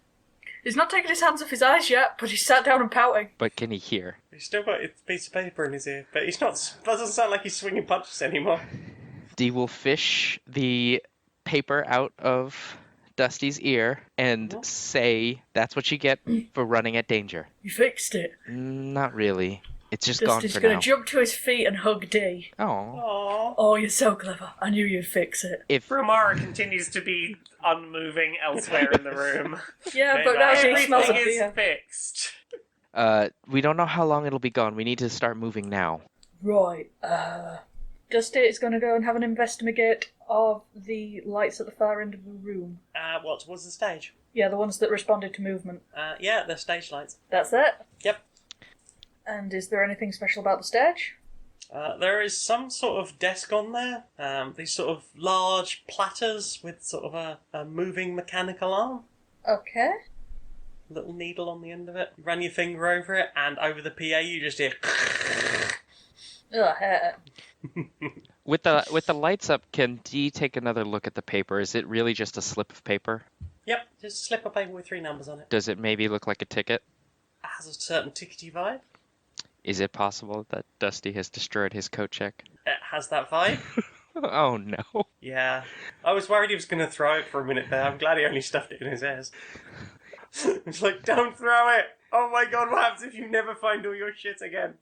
He's not taken his hands off his eyes yet, but he's sat down and pouting. But can he hear? He's still got a piece of paper in his ear, but he's not. Doesn't sound like he's swinging punches anymore. Dee will fish the paper out of Dusty's ear and say, "That's what you get for running at danger." You fixed it. Not really. It's just Dusty's gone for gonna now. jump to his feet and hug Dee. Oh, Aww. Oh, you're so clever. I knew you'd fix it. if Brilmara continues to be unmoving elsewhere in the room. Yeah, Okay, but now she Everything smells of is beer. fixed. we don't know how long it'll be gone. We need to start moving now. Right, Dusty is gonna go and have an investigate of the lights at the far end of the room. What towards the stage? Yeah, the ones that responded to movement. Yeah, the stage lights. That's it? Yep. And is there anything special about the stage? There is some sort of desk on there. These sort of large platters with sort of a moving mechanical arm. Okay. Little needle on the end of it. Run your finger over it, and over the PA you just hear. Ugh, I hate it. With the lights up, can Dee take another look at the paper? Is it really just a slip of paper? Yep, just a slip of paper with 3 numbers on it. Does it maybe look like a ticket? It has a certain tickety vibe. Is it possible that Dusty has destroyed his coat check? It has that vibe. Oh no. Yeah. I was worried he was going to throw it for a minute there. I'm glad he only stuffed it in his ears. It's like, don't throw it! Oh my god, what happens if you never find all your shit again?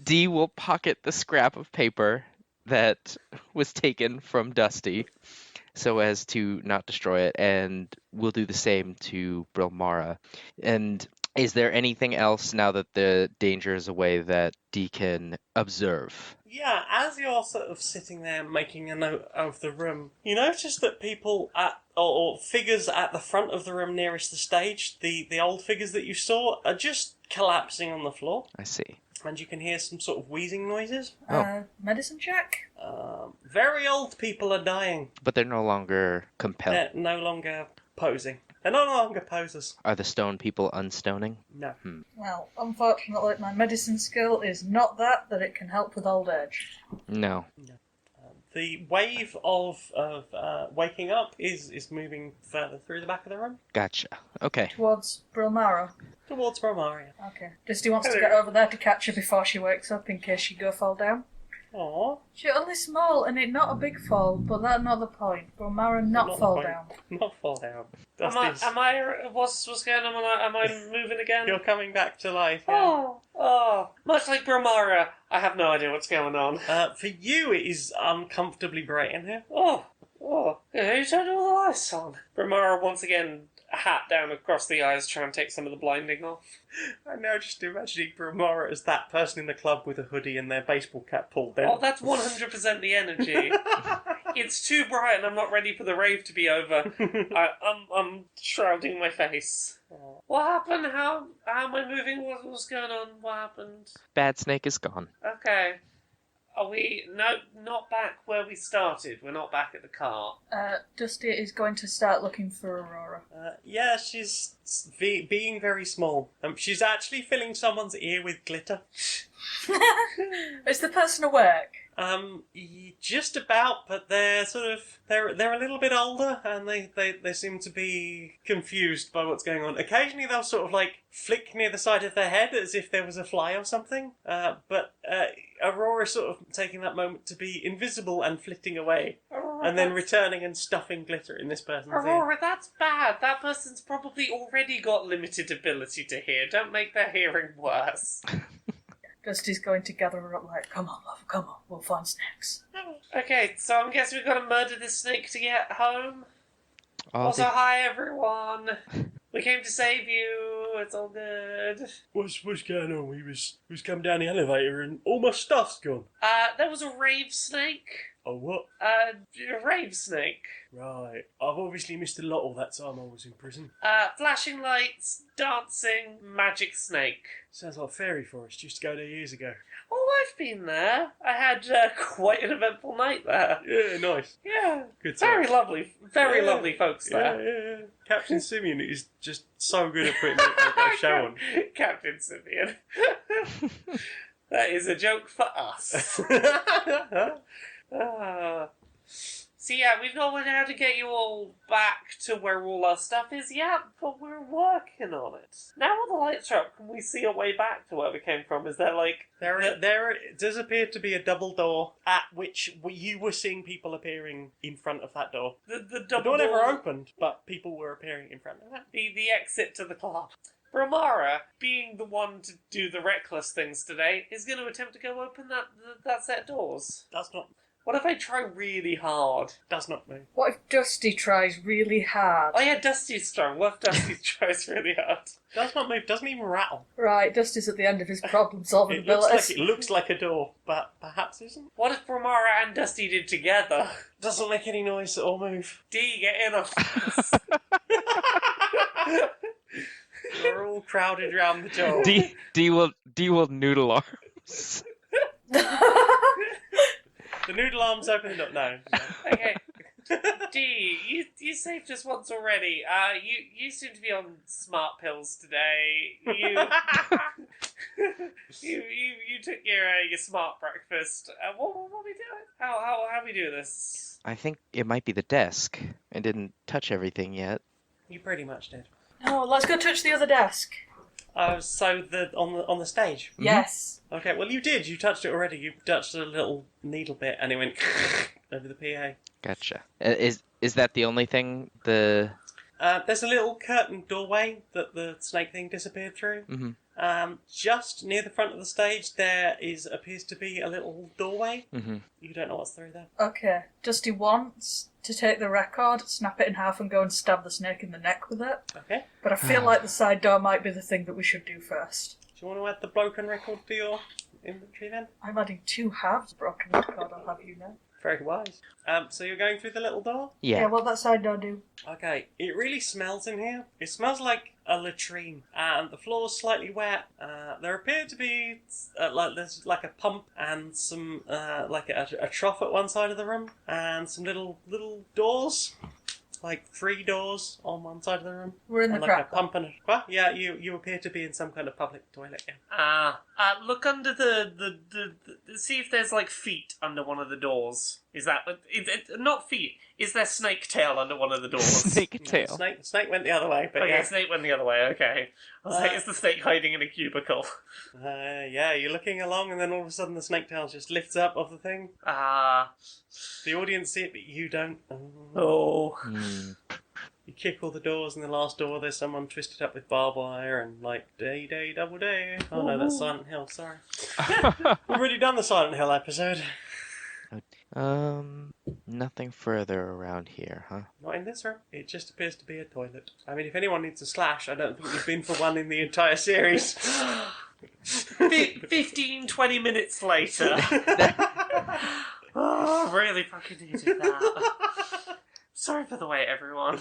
Dee will pocket the scrap of paper that was taken from Dusty so as to not destroy it, and we'll do the same to Brilmara. And is there anything else now that the danger is away that Dee can observe? Yeah, as you're sort of sitting there making a note of the room, you notice that people or figures at the front of the room nearest the stage, the old figures that you saw, are just collapsing on the floor. I see. And you can hear some sort of wheezing noises. Medicine check? Very old people are dying. But they're no longer compelled. They're no longer posing. They're no longer posers. Are the stone people unstoning? No. Well, unfortunately, my medicine skill is not that it can help with old age. No. The wave of waking up is moving further through the back of the room. Gotcha. Okay. Towards Brilmara. Towards Brilmara. Okay. Dusty wants to get over there to catch her before she wakes up in case she go fall down. Aww. She's only small and it not a big fall, but that's not the point. Brilmara not fall down. Not fall down. What's going on? Am I moving again? You're coming back to life. Yeah. Oh, much like Brilmara, I have no idea what's going on. For you, it is uncomfortably bright in here. Yeah, you turned all the lights on. Brilmara once again, a hat down across the eyes, trying to take some of the blinding off. I'm now just imagining Brilmara as that person in the club with a hoodie and their baseball cap pulled down. Oh, that's 100% the energy. It's too bright and I'm not ready for the rave to be over. I'm shrouding my face. What happened? How am I moving? What's going on? What happened? Bad Snake is gone. Okay. Are we... No, not back where we started. We're not back at the cart. Dusty is going to start looking for Aurora. Yeah, she's being very small. She's actually filling someone's ear with glitter. Is the person awake? Just about, but they're sort of they're a little bit older, and they seem to be confused by what's going on. Occasionally, they'll sort of like flick near the side of their head as if there was a fly or something. But Aurora's sort of taking that moment to be invisible and flitting away, Aurora, and then returning and stuffing glitter in this person's ear. Aurora, that's bad. That person's probably already got limited ability to hear. Don't make their hearing worse. Dusty's going to gather her up like, come on, love, come on, we'll find snacks. Okay, so I'm guessing we've got to murder this snake to get home. Also, hi everyone. We came to save you, it's all good. What's going on? We was come down the elevator and all my stuff's gone. There was a rave snake. Oh, what? A rave snake. Right. I've obviously missed a lot all that time I was in prison. Flashing lights, dancing, magic snake. Sounds like Fairy Forest. Used to go there years ago. Oh, I've been there. I had quite an eventful night there. Yeah, nice. Yeah, Good very times. lovely, very Yeah. lovely folks there. Yeah. Captain Simeon is just so good at putting a show on. Captain Simeon. That is a joke for us. So yeah, we've not been able to get you all back to where all our stuff is yet, but we're working on it. Now all the lights are up, can we see a way back to where we came from? Is there like... There does appear to be a double door at which you were seeing people appearing in front of that door. The The double door never door- opened, but people were appearing in front of that. The exit to the club. Brilmara, being the one to do the reckless things today, is going to attempt to go open that set of doors. Does not What if I try really hard? move. What if Dusty tries really hard? Oh yeah, Dusty's strong. What if Dusty tries really hard? Does not move. Doesn't even rattle. Right, Dusty's at the end of his problem-solving abilities. It looks like a door, but perhaps isn't. What if Brilmara and Dusty did together? Doesn't make any noise or move. D, get in on this. We're all crowded around the door. D will noodle arms. The noodle arms opened up. No. Okay. D, you saved us once already. You seem to be on smart pills today. You took your smart breakfast. What we doing? How we do this? I think it might be the desk. I didn't touch everything yet. You pretty much did. No, let's go touch the other desk. So on the stage. Mhm. Yes. Okay, well you did. You touched it already. You touched a little needle bit, and it went over the PA. Gotcha. Is that the only thing? There's a little curtain doorway that the snake thing disappeared through. Mm-hmm. Just near the front of the stage, there appears to be a little doorway. Mm-hmm. You don't know what's through there. Okay. Dusty wants to take the record, snap it in half and go and stab the snake in the neck with it. Okay. But I feel like the side door might be the thing that we should do first. Do you want to add the broken record to your inventory then? I'm adding 2 halves broken record, I'll have you know. Very wise. So you're going through the little door? Yeah. What'll that side door do? Okay, it really smells in here. It smells like a latrine, and the floor's slightly wet. There appear to be there's like a pump and some like a trough at one side of the room, and some little doors, like 3 doors on one side of the room. We're in the And like crack. a pump and a... Yeah, you appear to be in some kind of public toilet. Yeah. Look under the see if there's like feet under one of the doors. Is that not feet? Is there snake tail under one of the doors? Snake tail. Snake went the other way, but Okay, yeah. snake went the other way. Okay, I was like, is the snake hiding in a cubicle? Yeah, you're looking along, and then all of a sudden the snake tail just lifts up off the thing. The audience see it, but you don't. Oh. Hmm. You kick all the doors, and the last door there's someone twisted up with barbed wire and like day, double day. Oh no, that's Silent Hill, sorry. We've already done the Silent Hill episode. Nothing further around here, huh? Not in this room. It just appears to be a toilet. I mean, if anyone needs a slash, I don't think you've been for one in the entire series. 15, 20 minutes later. Oh, really fucking needed that. Sorry for the wait, everyone.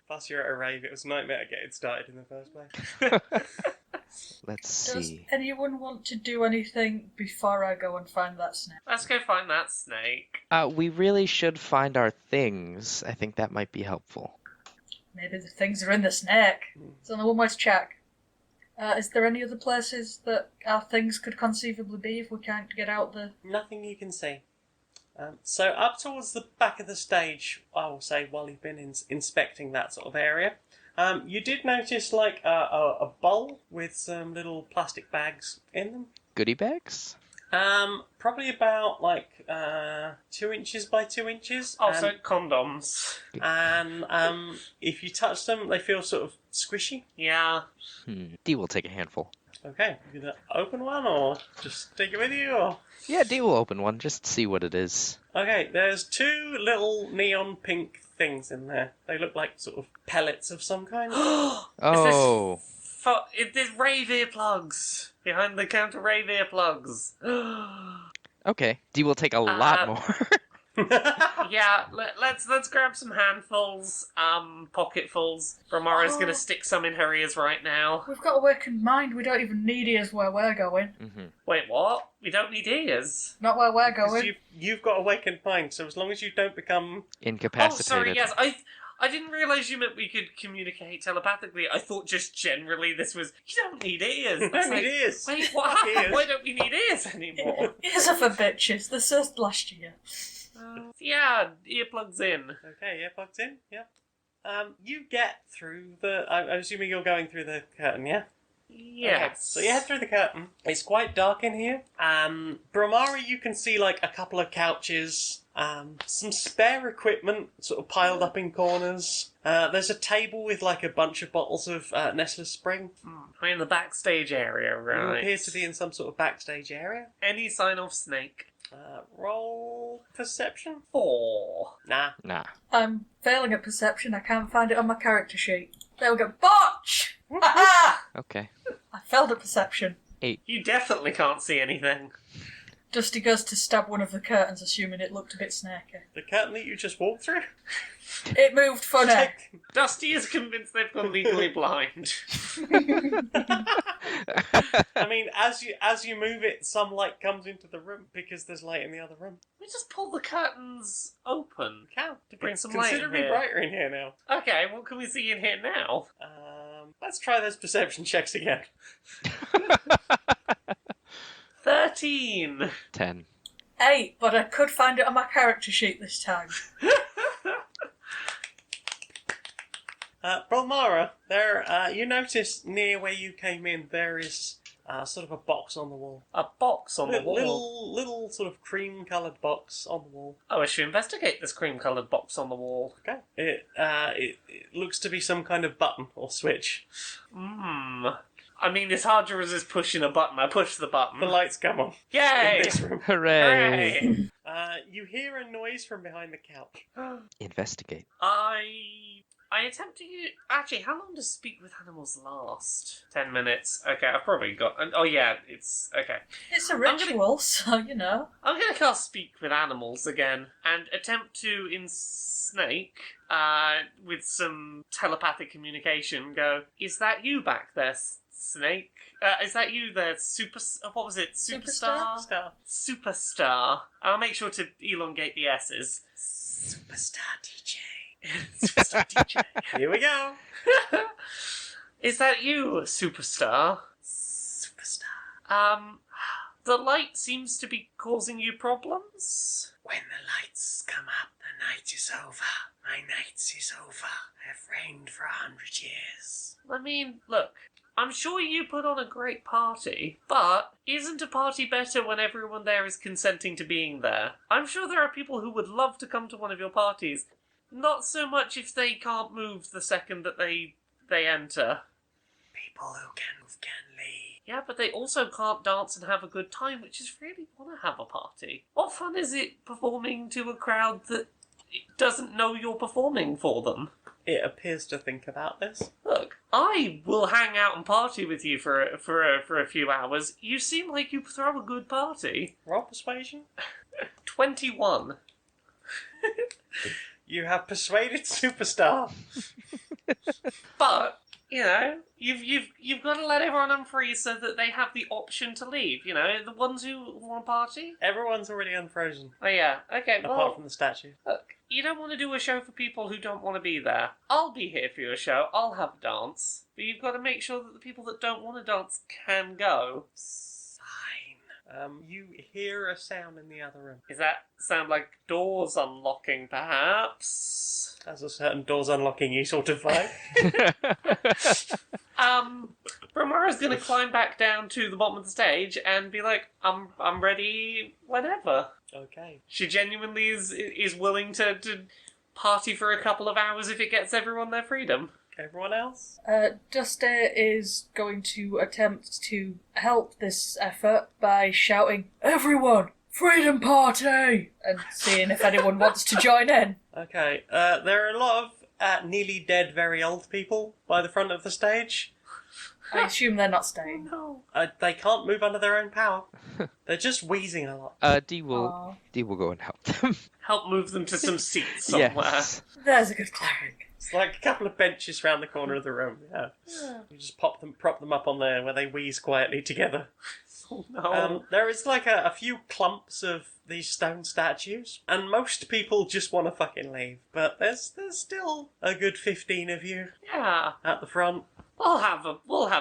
Plus, you're at a rave. It was a nightmare getting started in the first place. Let's Does see. anyone want to do anything before I go and find that snake? Let's go find that snake. We really should find our things. I think that might be helpful. Maybe the things are in the snake. It's only one way to check. Is there any other places that our things could conceivably be if we can't get out the... Nothing you can see. So up towards the back of the stage, I will say, while you've been inspecting that sort of area, you did notice like a bowl with some little plastic bags in them. Goodie bags? Probably about like 2 inches by 2 inches. Oh, so condoms. And if you touch them, they feel sort of squishy. Yeah. D will take a handful. Okay, you gonna open one or just take it with you? Or... Yeah, D will open one, just see what it is. Okay, there's 2 little neon pink things in there. They look like sort of pellets of some kind. Oh. There's rave earplugs behind the counter. Rave earplugs. Okay, D will take a lot more. Yeah, let's grab some handfuls, pocketfuls. Brilmara's gonna stick some in her ears right now. We've got awakened mind. We don't even need ears where we're going. Wait, what? We don't need ears? Not where we're 'Cause going. you've got awakened mind, so as long as you don't become... Incapacitated. Oh, sorry, yes, I didn't realise you meant we could communicate telepathically. I thought just generally this was, you don't need ears. You don't need ears. Wait, what Fuck happened? ears. Why don't we need ears anymore? Ears are for bitches. This is last year. Yeah, earplugs in. Okay, earplugs in, yep. You get through the... I'm assuming you're going through the curtain, yeah? Yes. Okay, so you head through the curtain. It's quite dark in here. Brilmara, you can see like a couple of couches, some spare equipment sort of piled up in corners. There's a table with like a bunch of bottles of Nestle's Spring. We're in the backstage area, You right? appear to be in some sort of backstage area. Any sign of Snake? Roll perception? 4. Nah. Nah. I'm failing at perception. I can't find it on my character sheet. There we go. Botch! Ha Okay. I failed at perception. You definitely can't see anything. Dusty goes to stab one of the curtains, assuming it looked a bit snaky. The curtain that you just walked through? It moved funny. Dusty is convinced they've gone legally blind. I mean, as you move it, some light comes into the room because there's light in the other room. We just pull the curtains open. Can To bring some it's light in considerably here. brighter in here now. Okay, what can we see in here now? Let's try those perception checks again. 13. 10. 8, but I could find it on my character sheet this time. Brilmara, you notice near where you came in there is sort of a box on the wall. A box on the wall. Little sort of cream-coloured box on the wall. Oh, I should investigate this cream-coloured box on the wall. Okay. It looks to be some kind of button or switch. I mean, it's hard to resist pushing a button. I push the button. The lights come on Yay! in this room. Hooray! Hooray! You hear a noise from behind the couch. Investigate. I attempt to use... Actually, how long does Speak with Animals last? 10 minutes. Okay, I've probably got... Oh, yeah, it's... Okay. It's a ritual, so you know. I'm going to cast Speak with Animals again and attempt to, in Snake, with some telepathic communication, go, is that you back there, Snake? Is that you there, what was it? Superstar? Superstar. I'll make sure to elongate the S's. Superstar DJ. Superstar DJ. Here we go. Is that you, Superstar? Superstar. The light seems to be causing you problems? When the lights come up, the night is over. My night is over. I've reigned for 100 years. I mean, look, I'm sure you put on a great party, but isn't a party better when everyone there is consenting to being there? I'm sure there are people who would love to come to one of your parties. Not so much if they can't move the second that they enter. People who can move can leave. Yeah, but they also can't dance and have a good time, which is really want to have a party. What fun is it performing to a crowd that doesn't know you're performing for them? It appears to think about this. Look, I will hang out and party with you for a few hours. You seem like you throw a good party. Roll persuasion. 21. You have persuaded Superstar. But you know, you've got to let everyone unfreeze so that they have the option to leave. You know, the ones who want to party. Everyone's already unfrozen, Oh yeah, okay. apart Well, from the statue. look, you don't want to do a show for people who don't want to be there. I'll be here for your show. I'll have a dance, but you've got to make sure that the people that don't want to dance can go. Fine. You hear a sound in the other room. Does that sound like doors unlocking, perhaps? Has a certain doors unlocking you sort of vibe. Brilmara's gonna climb back down to the bottom of the stage and be like, I'm ready whenever. Okay. She genuinely is willing to party for a couple of hours if it gets everyone their freedom. Everyone else? Dusty is going to attempt to help this effort by shouting, "Everyone, freedom party!" and seeing if anyone wants to join in. Okay. There are a lot of nearly dead, very old people by the front of the stage. I assume they're not staying. No. They can't move under their own power. They're just wheezing a lot. Dee will Aw. go and help them. Help move them to some seats somewhere. Yes. There's a good cleric. It's like a couple of benches round the corner of the room. Yeah. You just prop them up on there where they wheeze quietly together. Oh no. There is like a few clumps of these stone statues, and most people just want to fucking leave. But there's still a good 15 of you Yeah. at the front. We'll have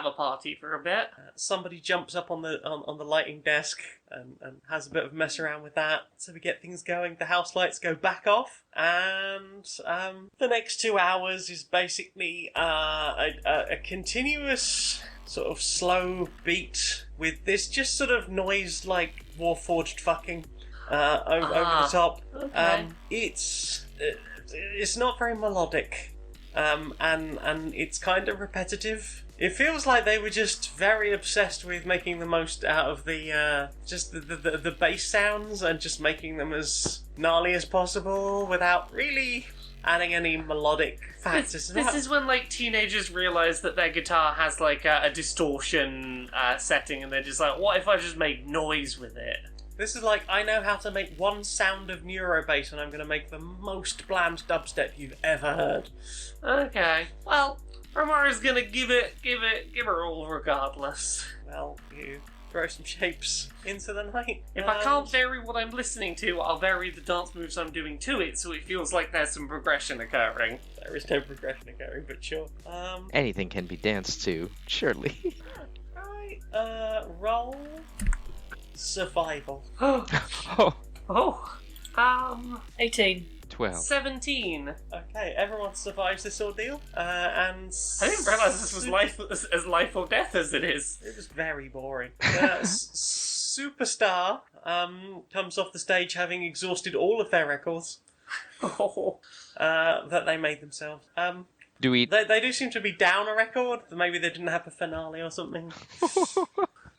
a party for a bit. Somebody jumps up on the lighting desk and has a bit of a mess around with that. So we get things going. The house lights go back off, and the next 2 hours is basically a continuous sort of slow beat with this just sort of noise like Warforged fucking over the top. Okay. It's not very melodic. And it's kind of repetitive. It feels like they were just very obsessed with making the most out of the just the bass sounds and just making them as gnarly as possible without really adding any melodic factors. This is when like teenagers realize that their guitar has like a distortion setting, and they're just like, what if I just make noise with it? This is like, I know how to make one sound of neurobass, and I'm going to make the most bland dubstep you've ever heard. Okay. Well, Brilmara's gonna give her all regardless. Well, you throw some shapes into the night. If I can't vary what I'm listening to, I'll vary the dance moves I'm doing to it, so it feels like there's some progression occurring. There is no progression occurring, but sure. Anything can be danced to, surely. Right, roll survival. Oh. Oh, 18. 12. 17. Okay, everyone survives this ordeal, and I didn't realise this was as life or death as it is. It was very boring. Superstar comes off the stage having exhausted all of their records Oh. that they made themselves. Do we... They do seem to be down a record. Maybe they didn't have a finale or something.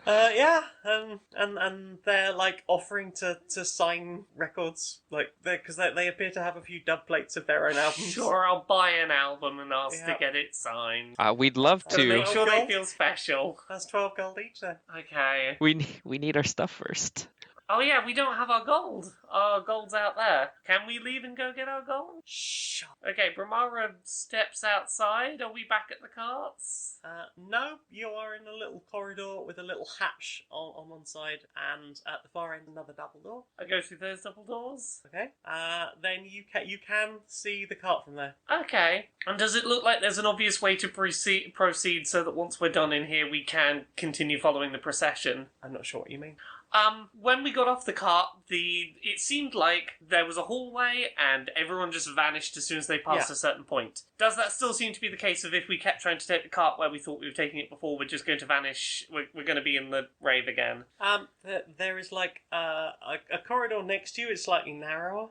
Yeah, and they're like offering to sign records, like because they appear to have a few dub plates of their own albums. Sure, I'll buy an album and ask Yeah. to get it signed. we'd love To to. make sure they Gold? feel special. That's 12 gold each then. Okay. We need our stuff first. Oh yeah, we don't have our gold. Our gold's out there. Can we leave and go get our gold? Shh. Okay, Brilmara steps outside. Are we back at the carts? No, you are in a little corridor with a little hatch on one side, and at the far end another double door. I go through those double doors. Okay. Then you can see the cart from there. Okay. And does it look like there's an obvious way to proceed so that once we're done in here, we can continue following the procession? I'm not sure what you mean. When we got off the cart, it seemed like there was a hallway and everyone just vanished as soon as they passed Yeah. a certain point. Does that still seem to be the case of if we kept trying to take the cart where we thought we were taking it before, we're just going to vanish, we're going to be in the rave again? There is like a corridor next to you. It's slightly narrower.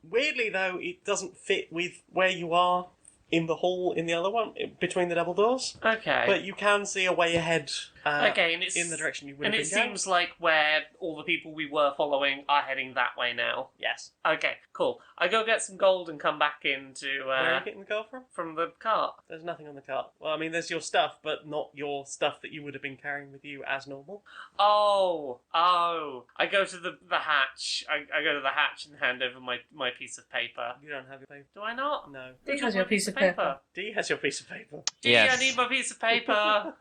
Weirdly though, it doesn't fit with where you are in the hall in the other one, between the double doors. Okay. But you can see a way ahead Okay, and it's in the direction you would and have it been going. seems like where all the people we were following are heading that way now. Yes. Okay, cool. I go get some gold and come back into Where are you getting the gold from? the cart. There's nothing on the cart. Well, I mean, there's your stuff, but not your stuff that you would have been carrying with you as normal. Oh. I go to the hatch. I go to the hatch and hand over my piece of paper. You don't have your paper. Do I not? No. Dee Who has took your my piece of paper. Dee has your piece of paper. Dee, Yes. I need my piece of paper.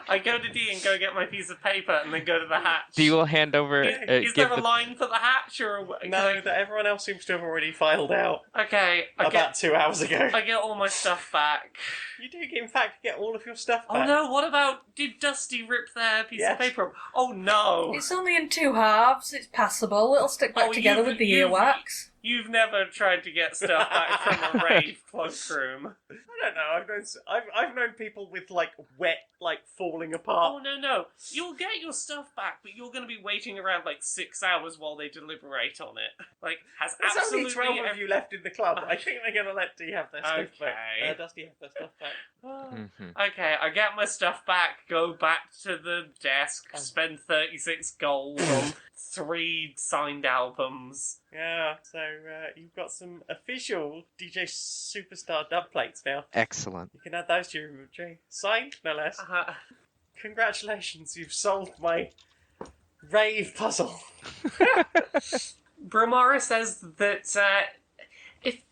I go to Dee and go get my piece of paper and then go to the hatch. Dee will hand over... Is give there a the... line for the hatch or No, that everyone else seems to have already filed out Okay, about 2 hours ago. I get all my stuff back. You do, in fact, get all of your stuff Oh back. no, what about, did Dusty rip their piece Yes. of paper? Oh no! It's only in 2 halves. It's passable. It'll stick back Oh, together you've- with the you've- earwax. You've never tried to get stuff back from a rave cloakroom. I don't know. I've known people with like wet, like falling Oh apart. no. You'll get your stuff back, but you're going to be waiting around like 6 hours while they deliberate on it. Like, has There's absolutely only 12 of you left in the club. I think they're going to let Dee have their stuff Okay. back. Dusty have their stuff back. Okay, I get my stuff back, go back to the desk, spend 36 gold on 3 signed albums. Yeah, so you've got some official DJ Superstar dub plates now. Excellent. You can add those to your inventory. Signed, no less. Congratulations, you've solved my rave puzzle. Brilmara says that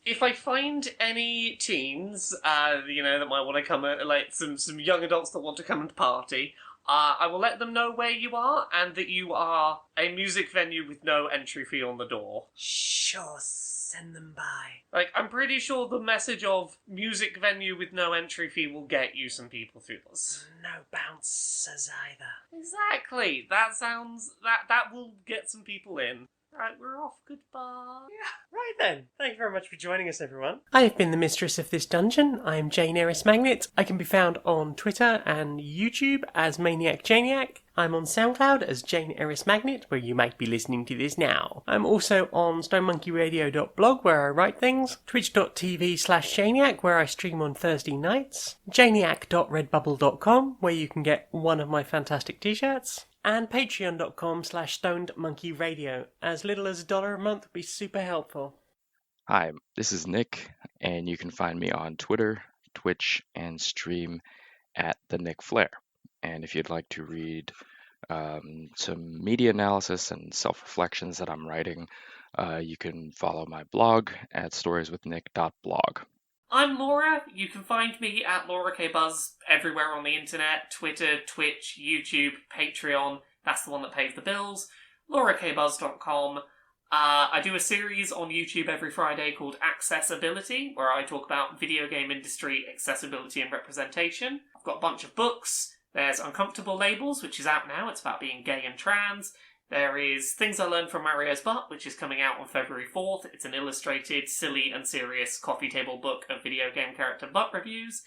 if I find any teens, that might want to come, like some young adults that want to come and party, I will let them know where you are and that you are a music venue with no entry fee on the door. Sure, send them by. Like, I'm pretty sure the message of music venue with no entry fee will get you some people through this. No bouncers either. Exactly. That will get some people in. Right, we're off. Goodbye. Yeah, right then. Thank you very much for joining us, everyone. I have been the mistress of this dungeon. I am Jane Aerith Magnet. I can be found on Twitter and YouTube as Maniac Janiac. I'm on SoundCloud as Jane Aerith Magnet, where you might be listening to this now. I'm also on stonemonkeyradio.blog, where I write things, twitch.tv/Janiac, where I stream on Thursday nights, janiac.redbubble.com, where you can get one of my fantastic t-shirts, and patreon.com/stonedmonkeyradio. As little as $1 a month would be super helpful. Hi, this is Nick, and you can find me on Twitter, Twitch, and stream at the Nick Flair. And if you'd like to read some media analysis and self-reflections that I'm writing, you can follow my blog at storieswithnick.blog. I'm Laura. You can find me at Laura K. Buzz everywhere on the internet. Twitter, Twitch, YouTube, Patreon. That's the one that pays the bills. LauraKBuzz.com. I do a series on YouTube every Friday called Accessibility, where I talk about video game industry accessibility and representation. I've got a bunch of books. There's Uncomfortable Labels, which is out now. It's about being gay and trans. There is Things I Learned from Mario's Butt, which is coming out on February 4th. It's an illustrated, silly and serious coffee table book of video game character butt reviews.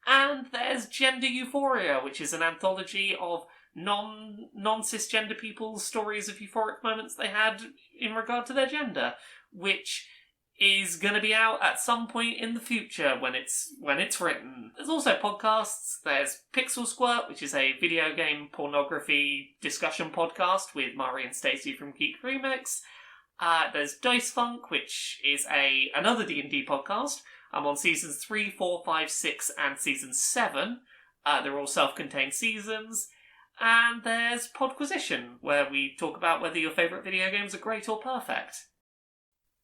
And there's Gender Euphoria, which is an anthology of non-cisgender people's stories of euphoric moments they had in regard to their gender, which is going to be out at some point in the future when it's written. There's also podcasts. There's Pixel Squirt, which is a video game pornography discussion podcast with Mari and Stacey from Geek Remix. There's Dice Funk, which is another D&D podcast. I'm on seasons 3, 4, 5, 6, and season 7. They're all self-contained seasons. And there's Podquisition, where we talk about whether your favourite video games are great or perfect.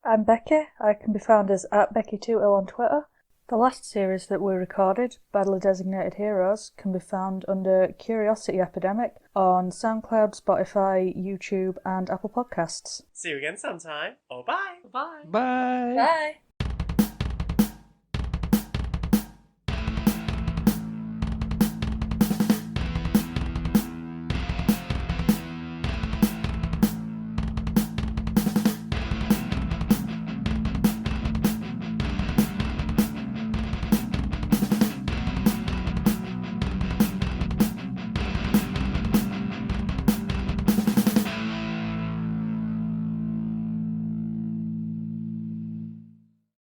I'm Becky. I can be found as @Becky2ill on Twitter. The last series that we recorded, Badly Designated Heroes, can be found under Curiosity Epidemic on SoundCloud, Spotify, YouTube, and Apple Podcasts. See you again sometime. Oh, bye. Bye. Bye! Bye!